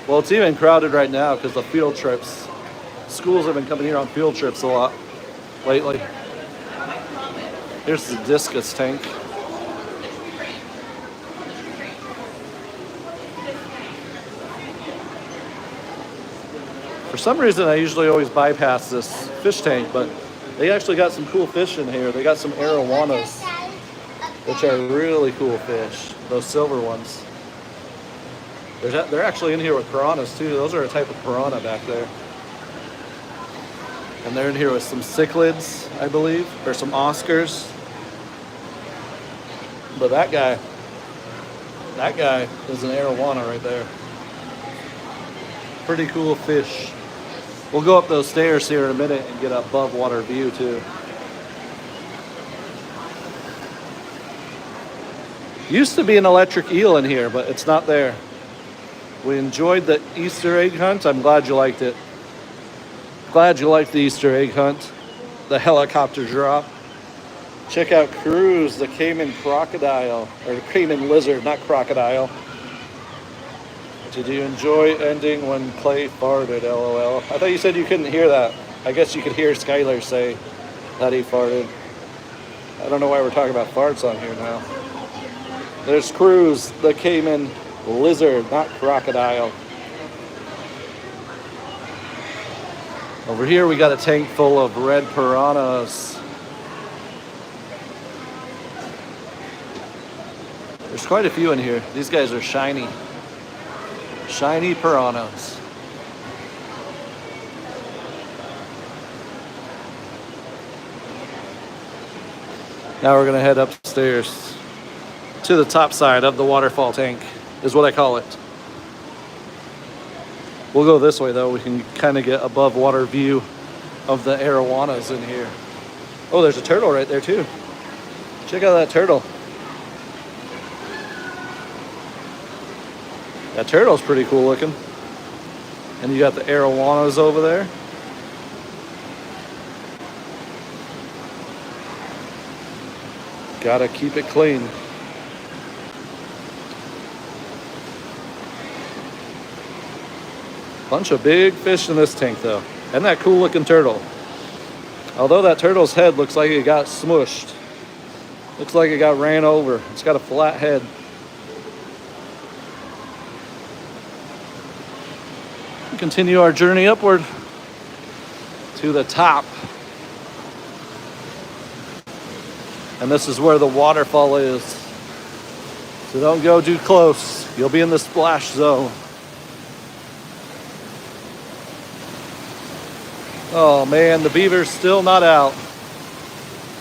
Well, it's even crowded right now because of field trips. Schools have been coming here on field trips a lot lately. Here's the discus tank. For some reason, I usually always bypass this fish tank, but they actually got some cool fish in here. They got some arowanas, which are really cool fish, those silver ones. They're actually in here with piranhas too. Those are a type of piranha back there. And they're in here with some cichlids, I believe, or some Oscars. But that guy is an arowana right there. Pretty cool fish. We'll go up those stairs here in a minute and get an above water view too. Used to be an electric eel in here, but it's not there. We enjoyed the Easter egg hunt. I'm glad you liked it. Glad you liked the Easter egg hunt. The helicopter drop. Check out Cruise, the Cayman crocodile, or Cayman lizard, not crocodile. Did you enjoy ending when Clay farted, LOL? I thought you said you couldn't hear that. I guess you could hear Skylar say that he farted. I don't know why we're talking about farts on here now. There's Cruise, the Cayman lizard, not crocodile. Over here we got a tank full of red piranhas. There's quite a few in here. These guys are shiny. Shiny piranhas. Now we're gonna head upstairs to the top side of the waterfall tank, is what I call it. We'll go this way though. We can kind of get above water view of the arowanas in here. Oh, there's a turtle right there too. Check out that turtle. That turtle's pretty cool looking. And you got the arowanas over there. Gotta keep it clean. Bunch of big fish in this tank though. Isn't that cool looking turtle? Although that turtle's head looks like it got smushed. Looks like it got ran over. It's got a flat head. We continue our journey upward to the top. And this is where the waterfall is. So don't go too close. You'll be in the splash zone. Oh man, the beaver's still not out.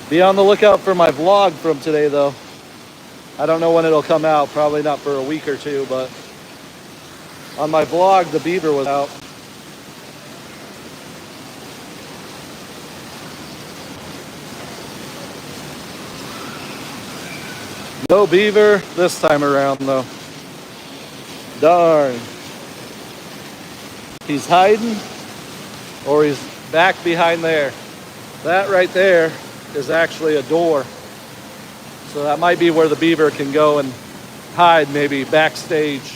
Be on the lookout for my vlog from today though. I don't know when it'll come out, probably not for a week or two, but on my vlog, the beaver was out. No beaver this time around though. Darn. He's hiding or he's back behind there. That right there is actually a door. So that might be where the beaver can go and hide, maybe backstage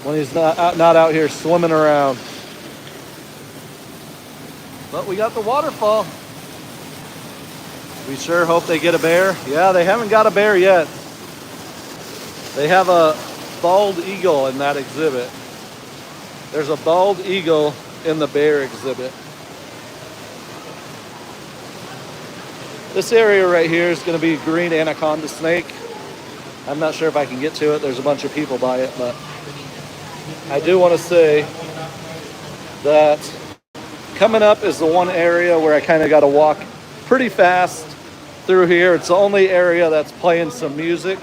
when he's not out here swimming around. But we got the waterfall. We sure hope they get a bear. Yeah, they haven't got a bear yet. They have a bald eagle in that exhibit. There's a bald eagle in the bear exhibit. This area right here is going to be green anaconda snake. I'm not sure if I can get to it. There's a bunch of people by it, but I do want to say that coming up is the one area where I kind of got to walk pretty fast through here. It's the only area that's playing some music.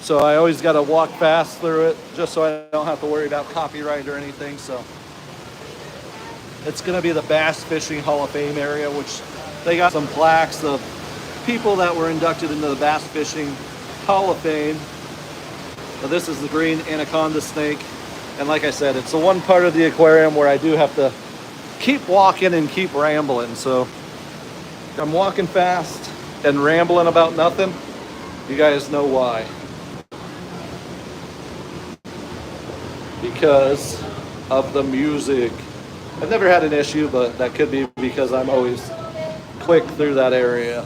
So I always got to walk fast through it just so I don't have to worry about copyright or anything. So it's going to be the Bass Fishing Hall of Fame area, which they got some plaques of people that were inducted into the Bass Fishing Hall of Fame. But this is the green anaconda snake. And like I said, it's the one part of the aquarium where I do have to keep walking and keep rambling. So I'm walking fast and rambling about nothing. You guys know why. Because of the music. I've never had an issue, but that could be because I'm always quick through that area.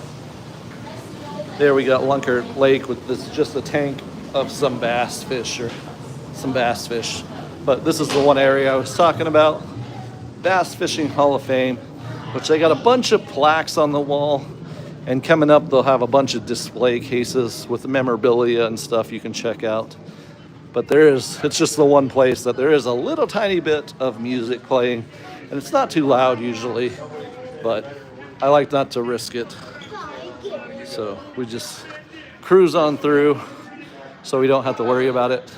There we got Lunker Lake with this, just a tank of some bass fish or some bass fish. But this is the one area I was talking about. Bass Fishing Hall of Fame, which they got a bunch of plaques on the wall. And coming up, they'll have a bunch of display cases with memorabilia and stuff you can check out. But it's just the one place that there is a little tiny bit of music playing. And it's not too loud usually, but I like not to risk it. So we just cruise on through so we don't have to worry about it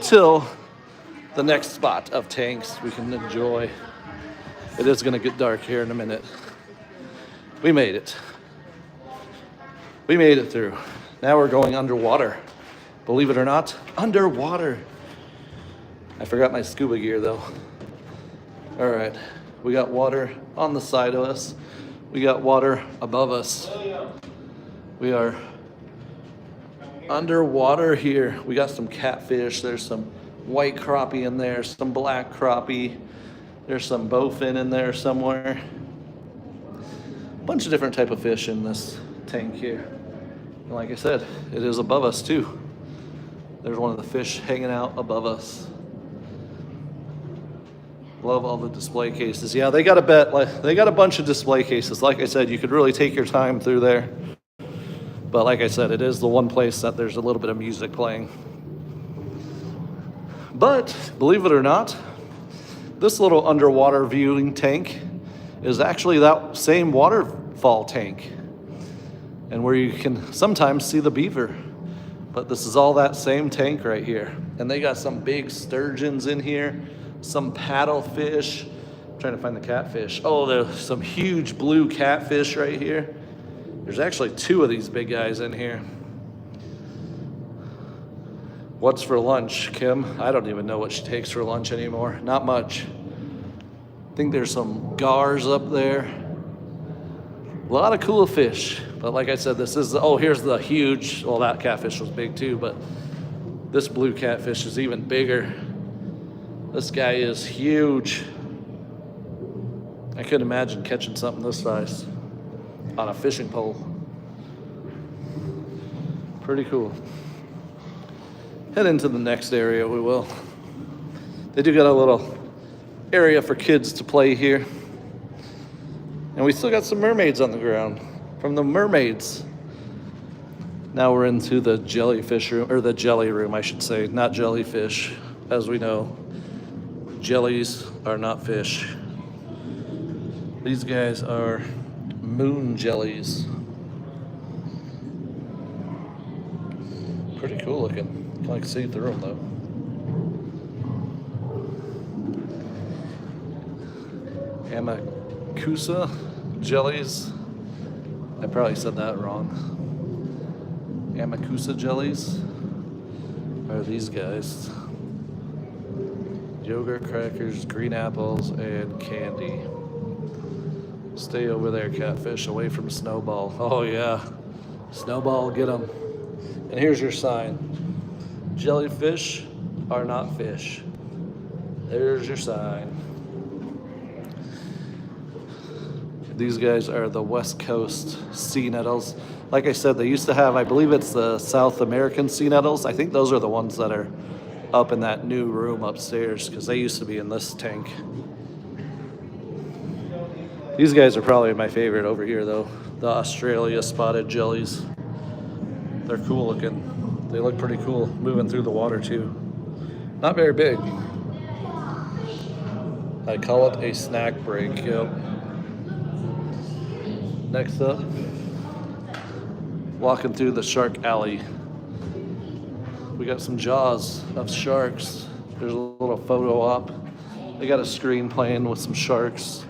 till the next spot of tanks we can enjoy. It is gonna get dark here in a minute. We made it. We made it through. Now we're going underwater. Believe it or not, underwater. I forgot my scuba gear though. All right, we got water on the side of us. We got water above us. We are underwater here. We got some catfish. There's some white crappie in there, some black crappie. There's some bowfin in there somewhere. A bunch of different type of fish in this tank here. And like I said, it is above us too. There's one of the fish hanging out above us. Love all the display cases. Yeah, they got a bunch of display cases. Like I said, you could really take your time through there. But like I said, it is the one place that there's a little bit of music playing. But believe it or not, this little underwater viewing tank is actually that same waterfall tank, and where you can sometimes see the beaver. But this is all that same tank right here. And they got some big sturgeons in here, some paddlefish. I'm trying to find the catfish. Oh, there's some huge blue catfish right here. There's actually two of these big guys in here. What's for lunch, Kim? I don't even know what she takes for lunch anymore. Not much. I think there's some gars up there. A lot of cool fish. But like I said, this is, oh, here's the huge, well, that catfish was big too, but this blue catfish is even bigger. This guy is huge. I couldn't imagine catching something this size on a fishing pole. Pretty cool. Head into the next area, we will. They do got a little area for kids to play here. And we still got some mermaids on the ground from the mermaids. Now we're into the jellyfish room, or the jelly room, I should say, not jellyfish. As we know, jellies are not fish. These guys are moon jellies. Pretty cool looking. Can like see through them though. Amakusa jellies. I probably said that wrong. Amakusa jellies are these guys. Yogurt crackers, green apples, and candy. Stay over there, catfish, away from Snowball. Oh yeah, Snowball, get them. And here's your sign. Jellyfish are not fish. There's your sign. These guys are the West Coast sea nettles. Like I said, they used to have, I believe it's the South American sea nettles. I think those are the ones that are up in that new room upstairs because they used to be in this tank. These guys are probably my favorite over here though. The Australia spotted jellies. They're cool looking. They look pretty cool moving through the water too. Not very big. I call it a snack break, yep. Next up, walking through the shark alley. We got some jaws of sharks. There's a little photo op. They got a screen playing with some sharks,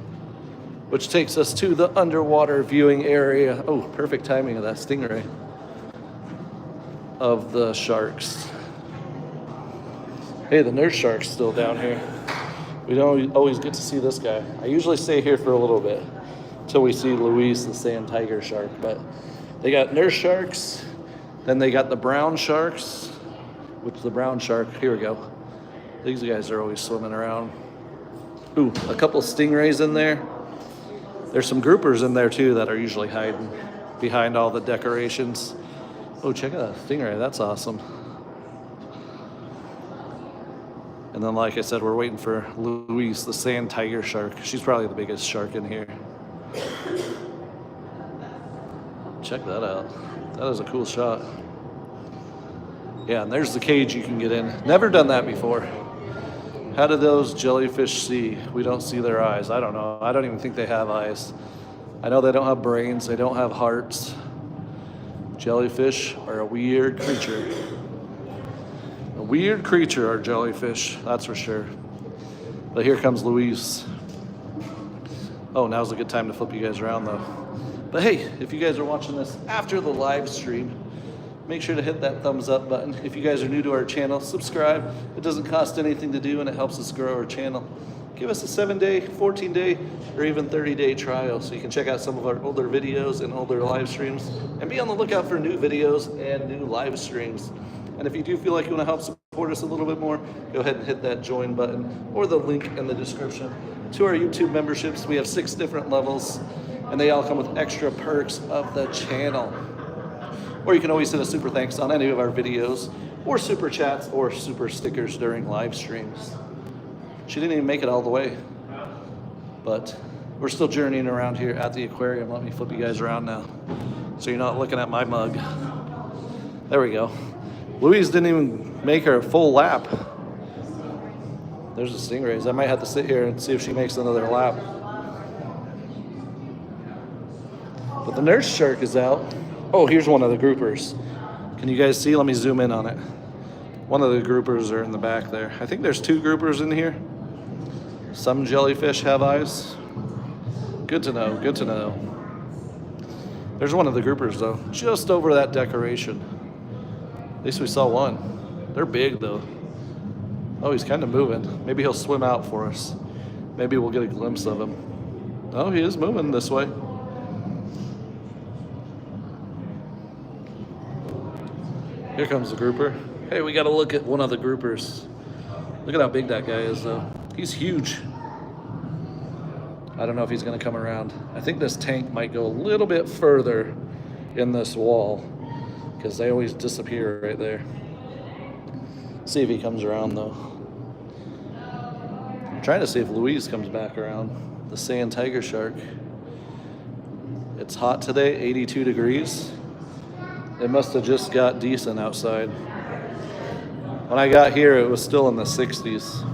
which takes us to the underwater viewing area. Oh, perfect timing of that stingray. Of the sharks. Hey, the nurse shark's still down here. We don't always get to see this guy. I usually stay here for a little bit until we see Louise, the sand tiger shark. But they got nurse sharks, then they got the brown sharks, which the brown shark, here we go. These guys are always swimming around. Ooh, a couple stingrays in there. There's some groupers in there too that are usually hiding behind all the decorations. Oh, check out that stingray, that's awesome. And then like I said, we're waiting for Louise, the sand tiger shark. She's probably the biggest shark in here. Check that out. That is a cool shot. Yeah, and there's the cage you can get in. Never done that before. How do those jellyfish see? We don't see their eyes. I don't know. I don't even think they have eyes. I know they don't have brains. They don't have hearts. Jellyfish are a weird creature. A weird creature are jellyfish, that's for sure. But here comes Louise. Oh, now's a good time to flip you guys around though. But hey, if you guys are watching this after the live stream, make sure to hit that thumbs up button. If you guys are new to our channel, subscribe. It doesn't cost anything to do and it helps us grow our channel. Give us a 7-day, 14-day, or even 30-day trial so you can check out some of our older videos and older live streams and be on the lookout for new videos and new live streams. And if you do feel like you want to help support us a little bit more, go ahead and hit that join button or the link in the description to our YouTube memberships. We have 6 different levels and they all come with extra perks of the channel. Or you can always hit a super thanks on any of our videos or super chats or super stickers during live streams. She didn't even make it all the way, but we're still journeying around here at the aquarium. Let me flip you guys around now so you're not looking at my mug. There we go. Louise didn't even make her full lap. There's the stingrays. I might have to sit here and see if she makes another lap. But the nurse shark is out. Oh, here's one of the groupers. Can you guys see? Let me zoom in on it. One of the groupers are in the back there. I think there's 2 groupers in here. Some jellyfish have eyes. Good to know, good to know. There's one of the groupers though, just over that decoration. At least we saw one. They're big though. Oh, he's kind of moving. Maybe he'll swim out for us. Maybe we'll get a glimpse of him. Oh, he is moving this way. Here comes the grouper. Hey, we got to look at one of the groupers. Look at how big that guy is though. He's huge. I don't know if he's going to come around. I think this tank might go a little bit further in this wall because they always disappear right there. See if he comes around though. I'm trying to see if Louise comes back around. The sand tiger shark. It's hot today, 82 degrees. It must have just got decent outside. When I got here, it was still in the 60s.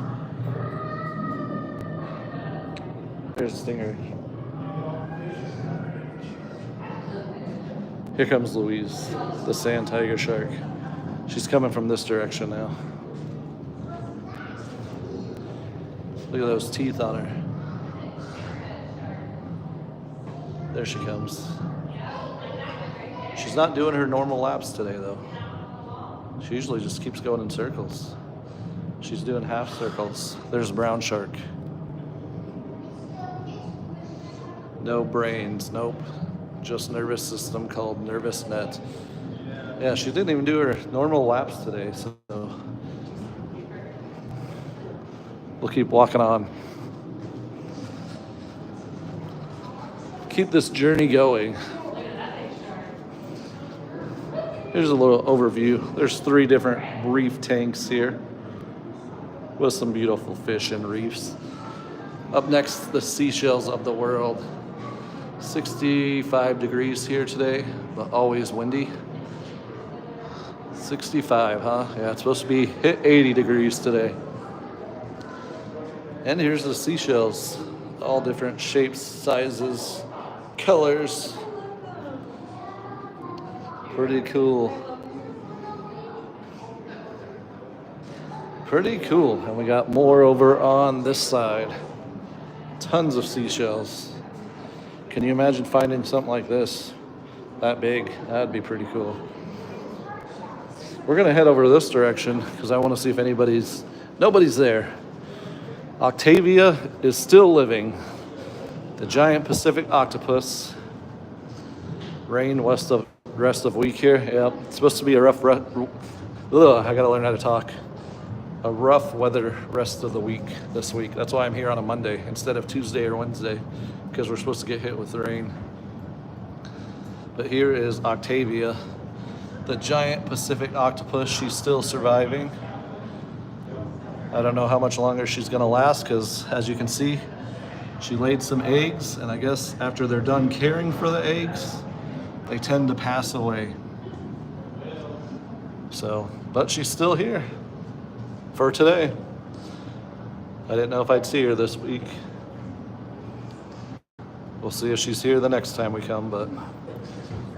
There's a stinger. Here comes Louise, the sand tiger shark. She's coming from this direction now. Look at those teeth on her. There she comes. She's not doing her normal laps today though. She usually just keeps going in circles. She's doing half circles. There's a brown shark. No brains, nope. Just nervous system called nervous net. Yeah, she didn't even do her normal laps today, so we'll keep walking on. Keep this journey going. Here's a little overview. There's 3 different reef tanks here with some beautiful fish and reefs. Up next, the seashells of the world. 65 degrees here today, but always windy. 65, huh? Yeah, it's supposed to be hit 80 degrees today. And here's the seashells. All different shapes, sizes, colors. Pretty cool. Pretty cool. And we got more over on this side. Tons of seashells. Can you imagine finding something like this? That big? That'd be pretty cool. We're gonna head over this direction because I want to see if nobody's there. Octavia is still living. The giant Pacific octopus. Rain rest of week here. Yep, it's supposed to be a rough, I gotta learn how to talk. A rough weather rest of the week this week. That's why I'm here on a Monday instead of Tuesday or Wednesday, because we're supposed to get hit with rain. But here is Octavia, the giant Pacific octopus. She's still surviving. I don't know how much longer she's gonna last, because as you can see, she laid some eggs, and I guess after they're done caring for the eggs, they tend to pass away. So, but she's still here for today. I didn't know if I'd see her this week. We'll see if she's here the next time we come, but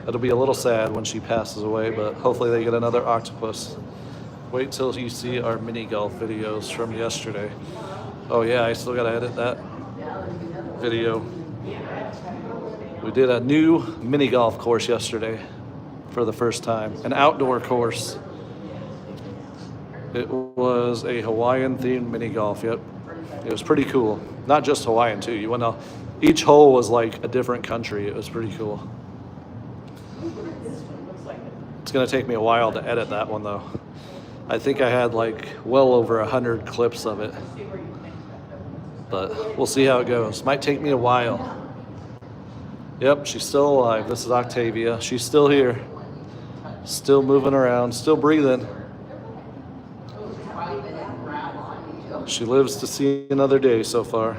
it'll be a little sad when she passes away, but hopefully they get another octopus. Wait till you see our mini golf videos from yesterday. Oh yeah, I still gotta edit that video. We did a new mini golf course yesterday for the first time, an outdoor course. It was a Hawaiian themed mini golf, yep. It was pretty cool. Not just Hawaiian too. You went out, each hole was like a different country. It was pretty cool. It's gonna take me a while to edit that one though. I think I had like well over 100 clips of it. But we'll see how it goes. Might take me a while. Yep, she's still alive. This is Octavia. She's still here. Still moving around, still breathing. She lives to see another day so far.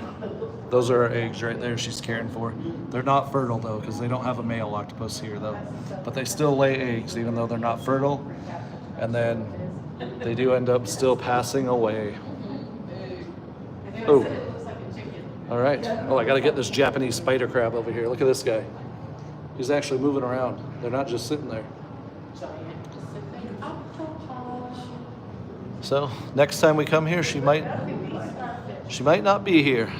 Those are her eggs right there she's caring for. They're not fertile though, because they don't have a male octopus here though. But they still lay eggs even though they're not fertile. And then they do end up still passing away. Oh. All right. Oh, I got to get this Japanese spider crab over here. Look at this guy. He's actually moving around. They're not just sitting there. So next time we come here, she might not be here.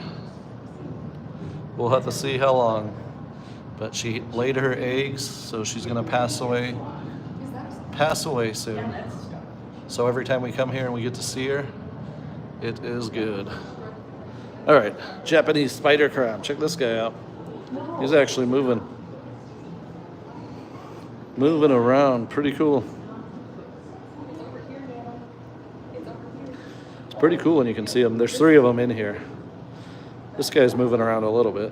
We'll have to see how long. But she laid her eggs, so she's gonna pass away soon. So every time we come here and we get to see her, it is good. All right, Japanese spider crab. Check this guy out. He's actually moving around. Pretty cool. It's pretty cool when you can see them. There's 3 of them in here. This guy's moving around a little bit.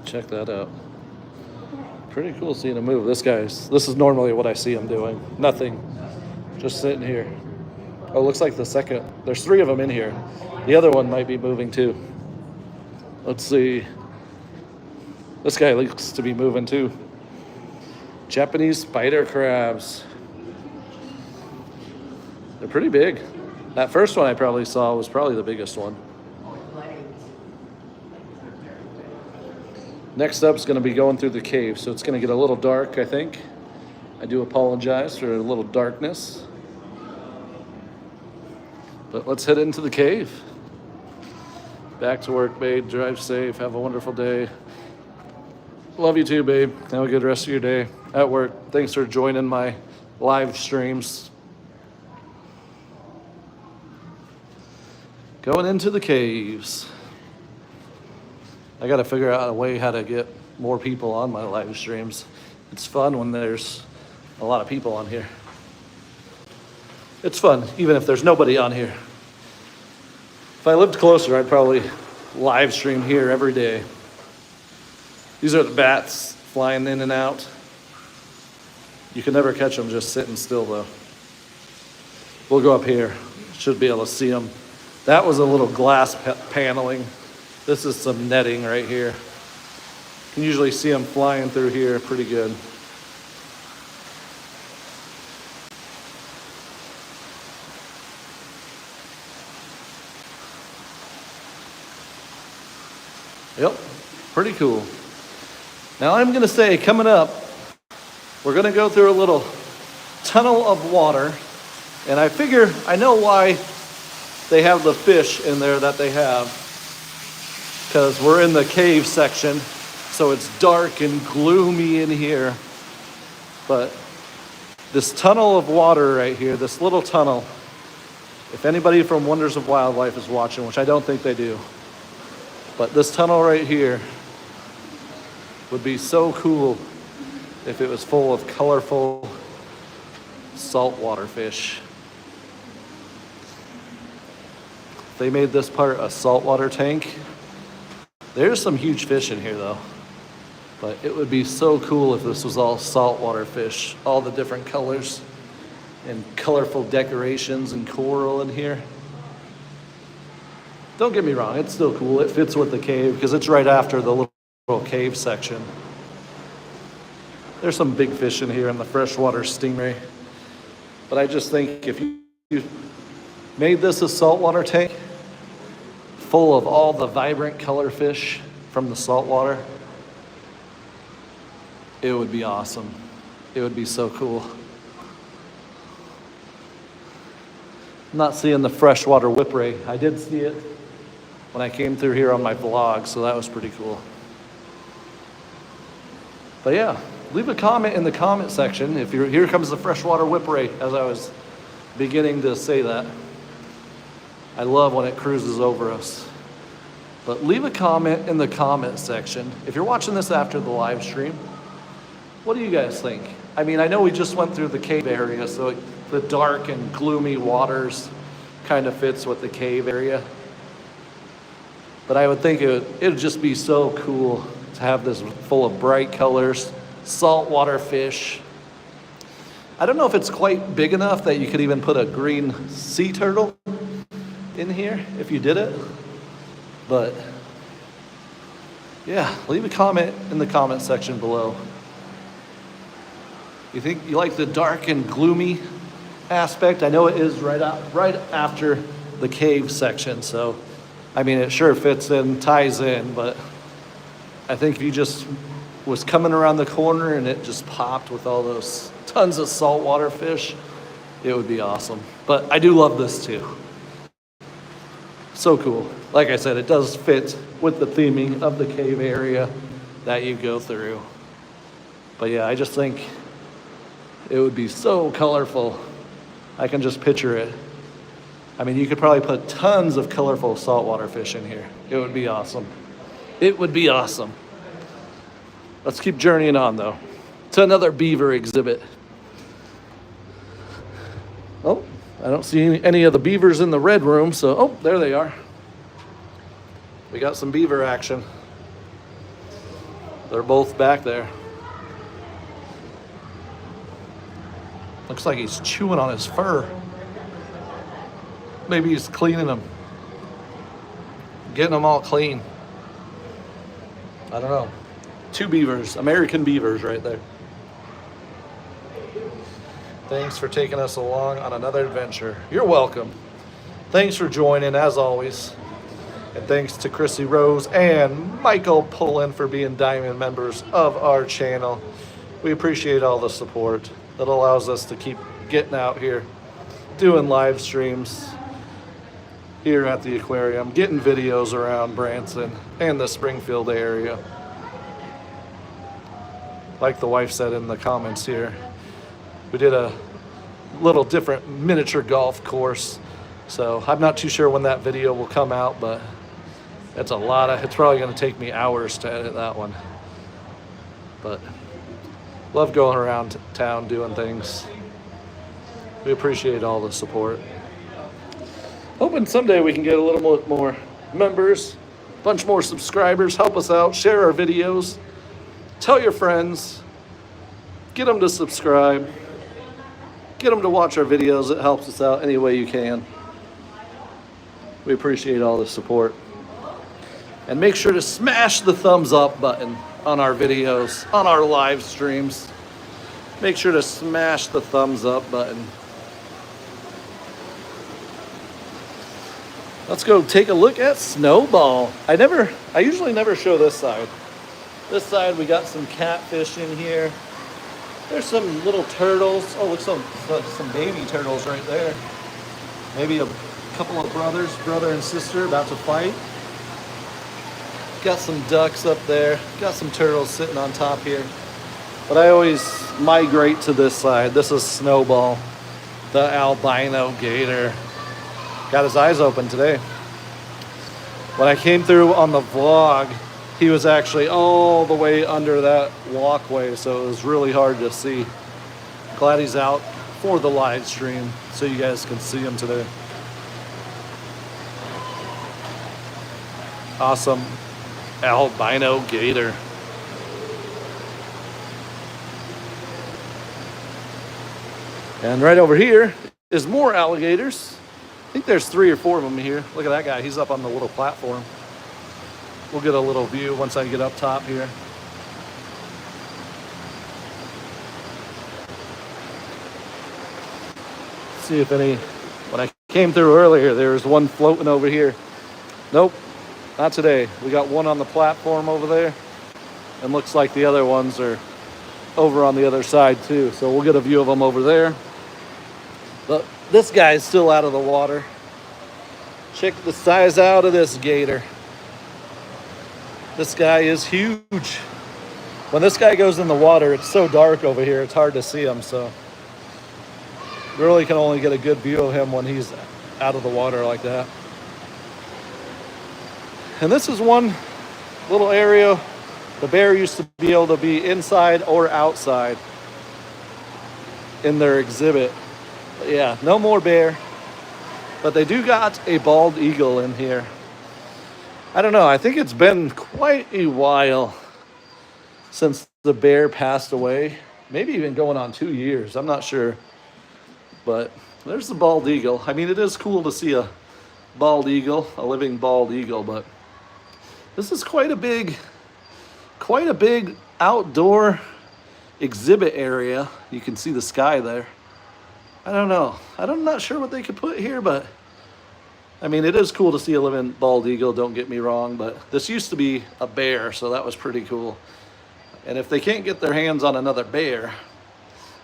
Check that out. Pretty cool seeing him move. This is normally what I see him doing. Nothing. Just sitting here. Oh, looks like there's 3 of them in here. The other one might be moving too. Let's see. This guy looks to be moving too. Japanese spider crabs. They're pretty big. That first one I probably saw was probably the biggest one. Next up is going to be going through the cave, so it's going to get a little dark, I think. I do apologize for a little darkness. But let's head into the cave. Back to work, babe. Drive safe. Have a wonderful day. Love you too, babe. Have a good rest of your day at work. Thanks for joining my live streams. Going into the caves. I got to figure out a way how to get more people on my live streams. It's fun when there's a lot of people on here. It's fun, even if there's nobody on here. If I lived closer, I'd probably live stream here every day. These are the bats flying in and out. You can never catch them just sitting still, though. We'll go up here. Should be able to see them. That was a little glass paneling. This is some netting right here. You can usually see them flying through here pretty good. Yep, pretty cool. Now I'm gonna say, coming up, we're gonna go through a little tunnel of water, and I know why they have the fish in there that they have. Because we're in the cave section, so it's dark and gloomy in here. But this tunnel of water right here, this little tunnel, if anybody from Wonders of Wildlife is watching, which I don't think they do, but this tunnel right here would be so cool if it was full of colorful saltwater fish. If they made this part a saltwater tank. There's some huge fish in here though, but it would be so cool if this was all saltwater fish, all the different colors and colorful decorations and coral in here. Don't get me wrong, it's still cool. It fits with the cave because it's right after the little cave section. There's some big fish in here and the freshwater stingray, but I just think if you made this a saltwater tank, full of all the vibrant color fish from the saltwater, it would be awesome. It would be so cool. I'm not seeing the freshwater whipray. I did see it when I came through here on my vlog, so that was pretty cool. But yeah, leave a comment in the comment section if you're, here comes the freshwater whipray, as I was beginning to say that. I love when it cruises over us. But leave a comment in the comment section. If you're watching this after the live stream, what do you guys think? I mean, I know we just went through the cave area, so the dark and gloomy waters kind of fits with the cave area. But I would think it would just be so cool to have this full of bright colors, saltwater fish. I don't know if it's quite big enough that you could even put a green sea turtle in here if you did it. But yeah, leave a comment in the comment section below. You think you like the dark and gloomy aspect? I know it is right after the cave section, so I mean, it sure fits in, ties in, but I think if you just was coming around the corner and it just popped with all those tons of saltwater fish, it would be awesome. But I do love this too. So cool. Like I said, it does fit with the theming of the cave area. that you go through. But yeah, I just think it would be so colorful. I can just picture it. I mean, you could probably put tons of colorful saltwater fish in here. It would be awesome. It would be awesome. Let's keep journeying on though, to another beaver exhibit. Oh, I don't see any of the beavers in the red room, so, oh, there they are. We got some beaver action. They're both back there. Looks like he's chewing on his fur. Maybe he's cleaning them. Getting them all clean. I don't know. 2 beavers, American beavers right there. Thanks for taking us along on another adventure. You're welcome. Thanks for joining, as always. And thanks to Chrissy Rose and Michael Pullen for being diamond members of our channel. We appreciate all the support that allows us to keep getting out here, doing live streams here at the aquarium, getting videos around Branson and the Springfield area. Like the wife said in the comments here, we did a little different miniature golf course. So I'm not too sure when that video will come out, but it's probably gonna take me hours to edit that one. But love going around town doing things. We appreciate all the support. Hoping someday we can get a little more members, a bunch more subscribers, help us out, share our videos, tell your friends, get them to subscribe, get them to watch our videos. It helps us out any way you can. We appreciate all the support. And make sure to smash the thumbs up button on our videos, on our live streams. Make sure to smash the thumbs up button. Let's go take a look at Snowball. I usually never show this side. This side we got some catfish in here. There's some little turtles. Oh, look, some baby turtles right there. Maybe a couple of brother and sister about to fight. Got some ducks up there. Got some turtles sitting on top here. But I always migrate to this side. This is Snowball, the albino gator. Got his eyes open today. When I came through on the vlog, he was actually all the way under that walkway, so it was really hard to see. Glad he's out for the live stream so you guys can see him today. Awesome albino gator. And right over here is more alligators. I think there's 3 or 4 of them here. Look at that guy. He's up on the little platform. We'll get a little view once I get up top here. See if any, when I came through earlier, there was one floating over here. Nope, not today. We got one on the platform over there, and looks like the other ones are over on the other side too. So we'll get a view of them over there. But this guy's still out of the water. Check the size out of this gator. This guy is huge. When this guy goes in the water, it's so dark over here, it's hard to see him, so really can only get a good view of him when he's out of the water like that. And this is one little area the bear used to be able to be inside or outside in their exhibit. But yeah, no more bear. But they do got a bald eagle in here. I don't know, I think it's been quite a while since the bear passed away. Maybe even going on 2 years, I'm not sure. But there's the bald eagle. I mean, it is cool to see a bald eagle, a living bald eagle, but this is quite a big outdoor exhibit area. You can see the sky there. I don't know. I'm not sure what they could put here, but I mean, it is cool to see a living bald eagle, don't get me wrong, but this used to be a bear, so that was pretty cool. And if they can't get their hands on another bear,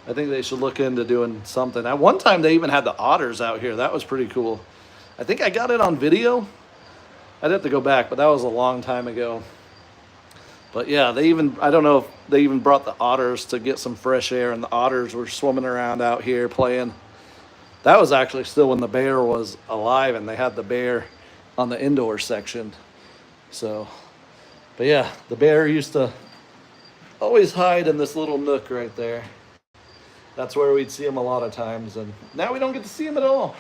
I think they should look into doing something. At one time, they even had the otters out here. That was pretty cool. I think I got it on video. I'd have to go back, but that was a long time ago. But yeah, I don't know if they even brought the otters to get some fresh air, and the otters were swimming around out here playing. That was actually still when the bear was alive, and they had the bear on the indoor section. So, but yeah, the bear used to always hide in this little nook right there. That's where we'd see him a lot of times, and now we don't get to see him at all.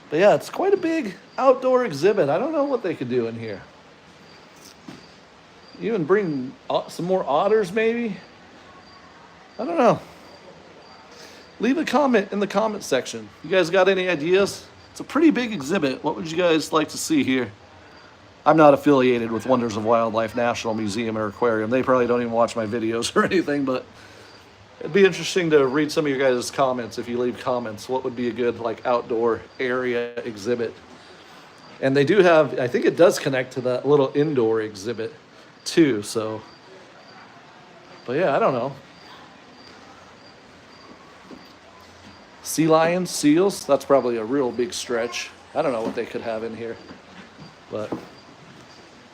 But yeah, it's quite a big outdoor exhibit. I don't know what they could do in here. Even bring some more otters, maybe? I don't know. Leave a comment in the comment section. You guys got any ideas? It's a pretty big exhibit. What would you guys like to see here? I'm not affiliated with Wonders of Wildlife National Museum or Aquarium. They probably don't even watch my videos or anything, but it'd be interesting to read some of your guys' comments. If you leave comments, what would be a good like outdoor area exhibit? And they do have, I think it does connect to that little indoor exhibit too, so. But yeah, I don't know. Sea lions, seals, that's probably a real big stretch. I don't know what they could have in here, but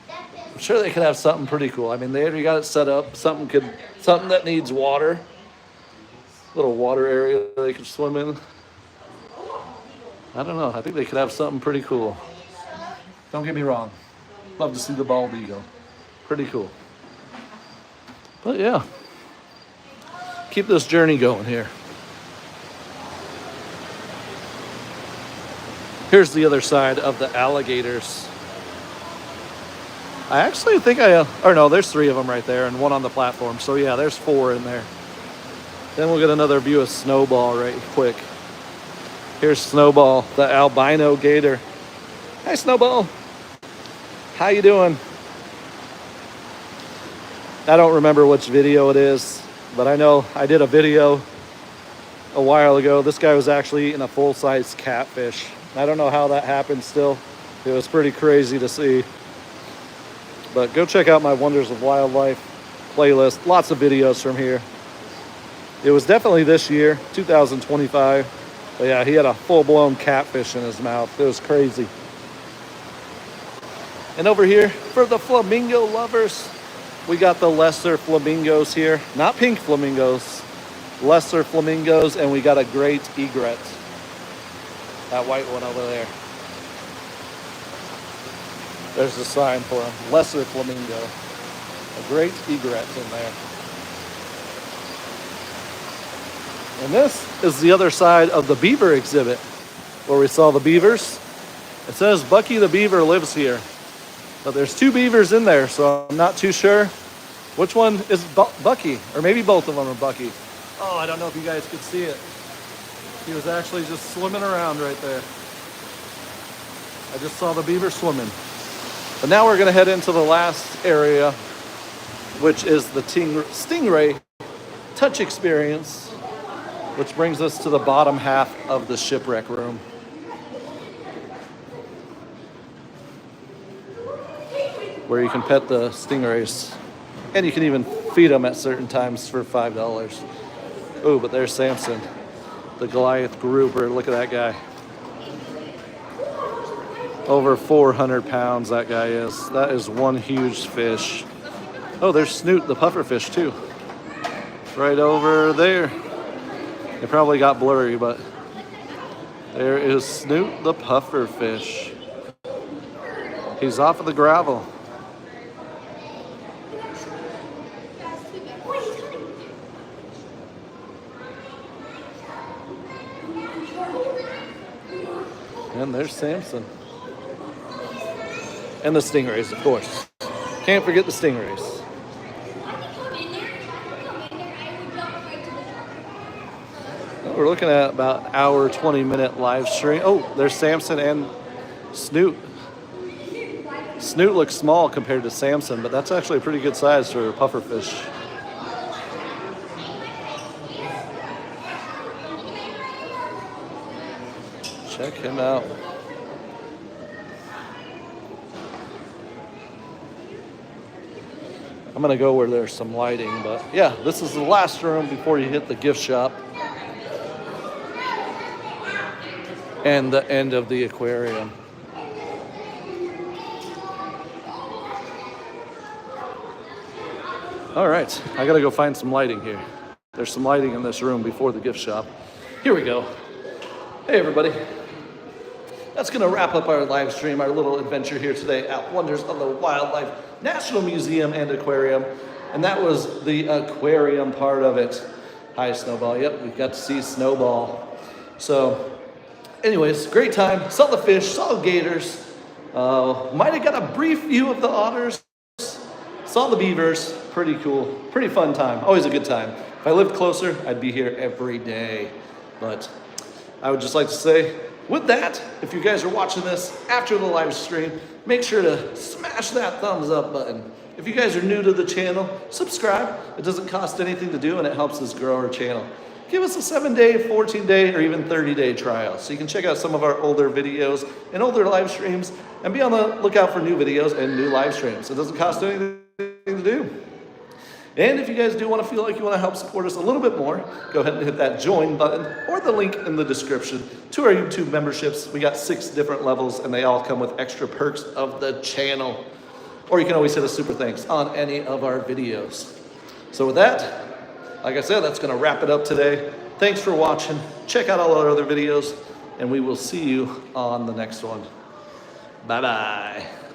I'm sure they could have something pretty cool. I mean, they already got it set up. Something that needs water. Little water area they could swim in. I don't know. I think they could have something pretty cool. Don't get me wrong. Love to see the bald eagle. Pretty cool. But yeah, keep this journey going here. Here's the other side of the alligators. I actually think or no, there's 3 of them right there and one on the platform. So yeah, there's 4 in there. Then we'll get another view of Snowball right quick. Here's Snowball, the albino gator. Hi, Snowball. How you doing? I don't remember which video it is, but I know I did a video a while ago. This guy was actually eating a full-size catfish. I don't know how that happened still. It was pretty crazy to see. But go check out my Wonders of Wildlife playlist. Lots of videos from here. It was definitely this year, 2025. But yeah, he had a full-blown catfish in his mouth. It was crazy. And over here, for the flamingo lovers, we got the lesser flamingos here. Not pink flamingos, lesser flamingos, and we got a great egret. That white one over there. There's the sign for him. Lesser flamingo. A great egret in there. And this is the other side of the beaver exhibit, where we saw the beavers. It says Bucky the beaver lives here. But there's 2 beavers in there, so I'm not too sure which one is Bucky. Or maybe both of them are Bucky. Oh, I don't know if you guys could see it. He was actually just swimming around right there. I just saw the beaver swimming. But now we're going to head into the last area, which is the stingray touch experience, which brings us to the bottom half of the shipwreck room. Where you can pet the stingrays. And you can even feed them at certain times for $5. Oh, but there's Samson, the Goliath grouper. Look at that guy. Over 400 pounds that guy is. That is one huge fish. Oh, there's Snoot, the pufferfish too. Right over there. It probably got blurry, but there is Snoot, the pufferfish. He's off of the gravel. And there's Samson. And the stingrays, of course. Can't forget the stingrays. We're looking at about an hour, 20-minute live stream. Oh, there's Samson and Snoot. Snoot looks small compared to Samson, but that's actually a pretty good size for a pufferfish. Check him out. I'm gonna go where there's some lighting, but yeah, this is the last room before you hit the gift shop and the end of the aquarium. All right, I gotta go find some lighting here. There's some lighting in this room before the gift shop. Here we go. Hey everybody. That's gonna wrap up our live stream, our little adventure here today at Wonders of the Wildlife National Museum and Aquarium. And that was the aquarium part of it. Hi Snowball, yep, we got to see Snowball. So anyways, great time, saw the fish, saw gators, might have got a brief view of the otters, saw the beavers, pretty cool, pretty fun time, always a good time. If I lived closer, I'd be here every day. But I would just like to say, with that, if you guys are watching this after the live stream, make sure to smash that thumbs up button. If you guys are new to the channel, subscribe. It doesn't cost anything to do and it helps us grow our channel. Give us a 7-day, 14-day, or even 30-day trial so you can check out some of our older videos and older live streams and be on the lookout for new videos and new live streams. It doesn't cost anything to do. And if you guys do want to feel like you want to help support us a little bit more, go ahead and hit that join button or the link in the description to our YouTube memberships. We got 6 different levels and they all come with extra perks of the channel. Or you can always hit a super thanks on any of our videos. So with that, like I said, that's going to wrap it up today. Thanks for watching. Check out all our other videos and we will see you on the next one. Bye-bye.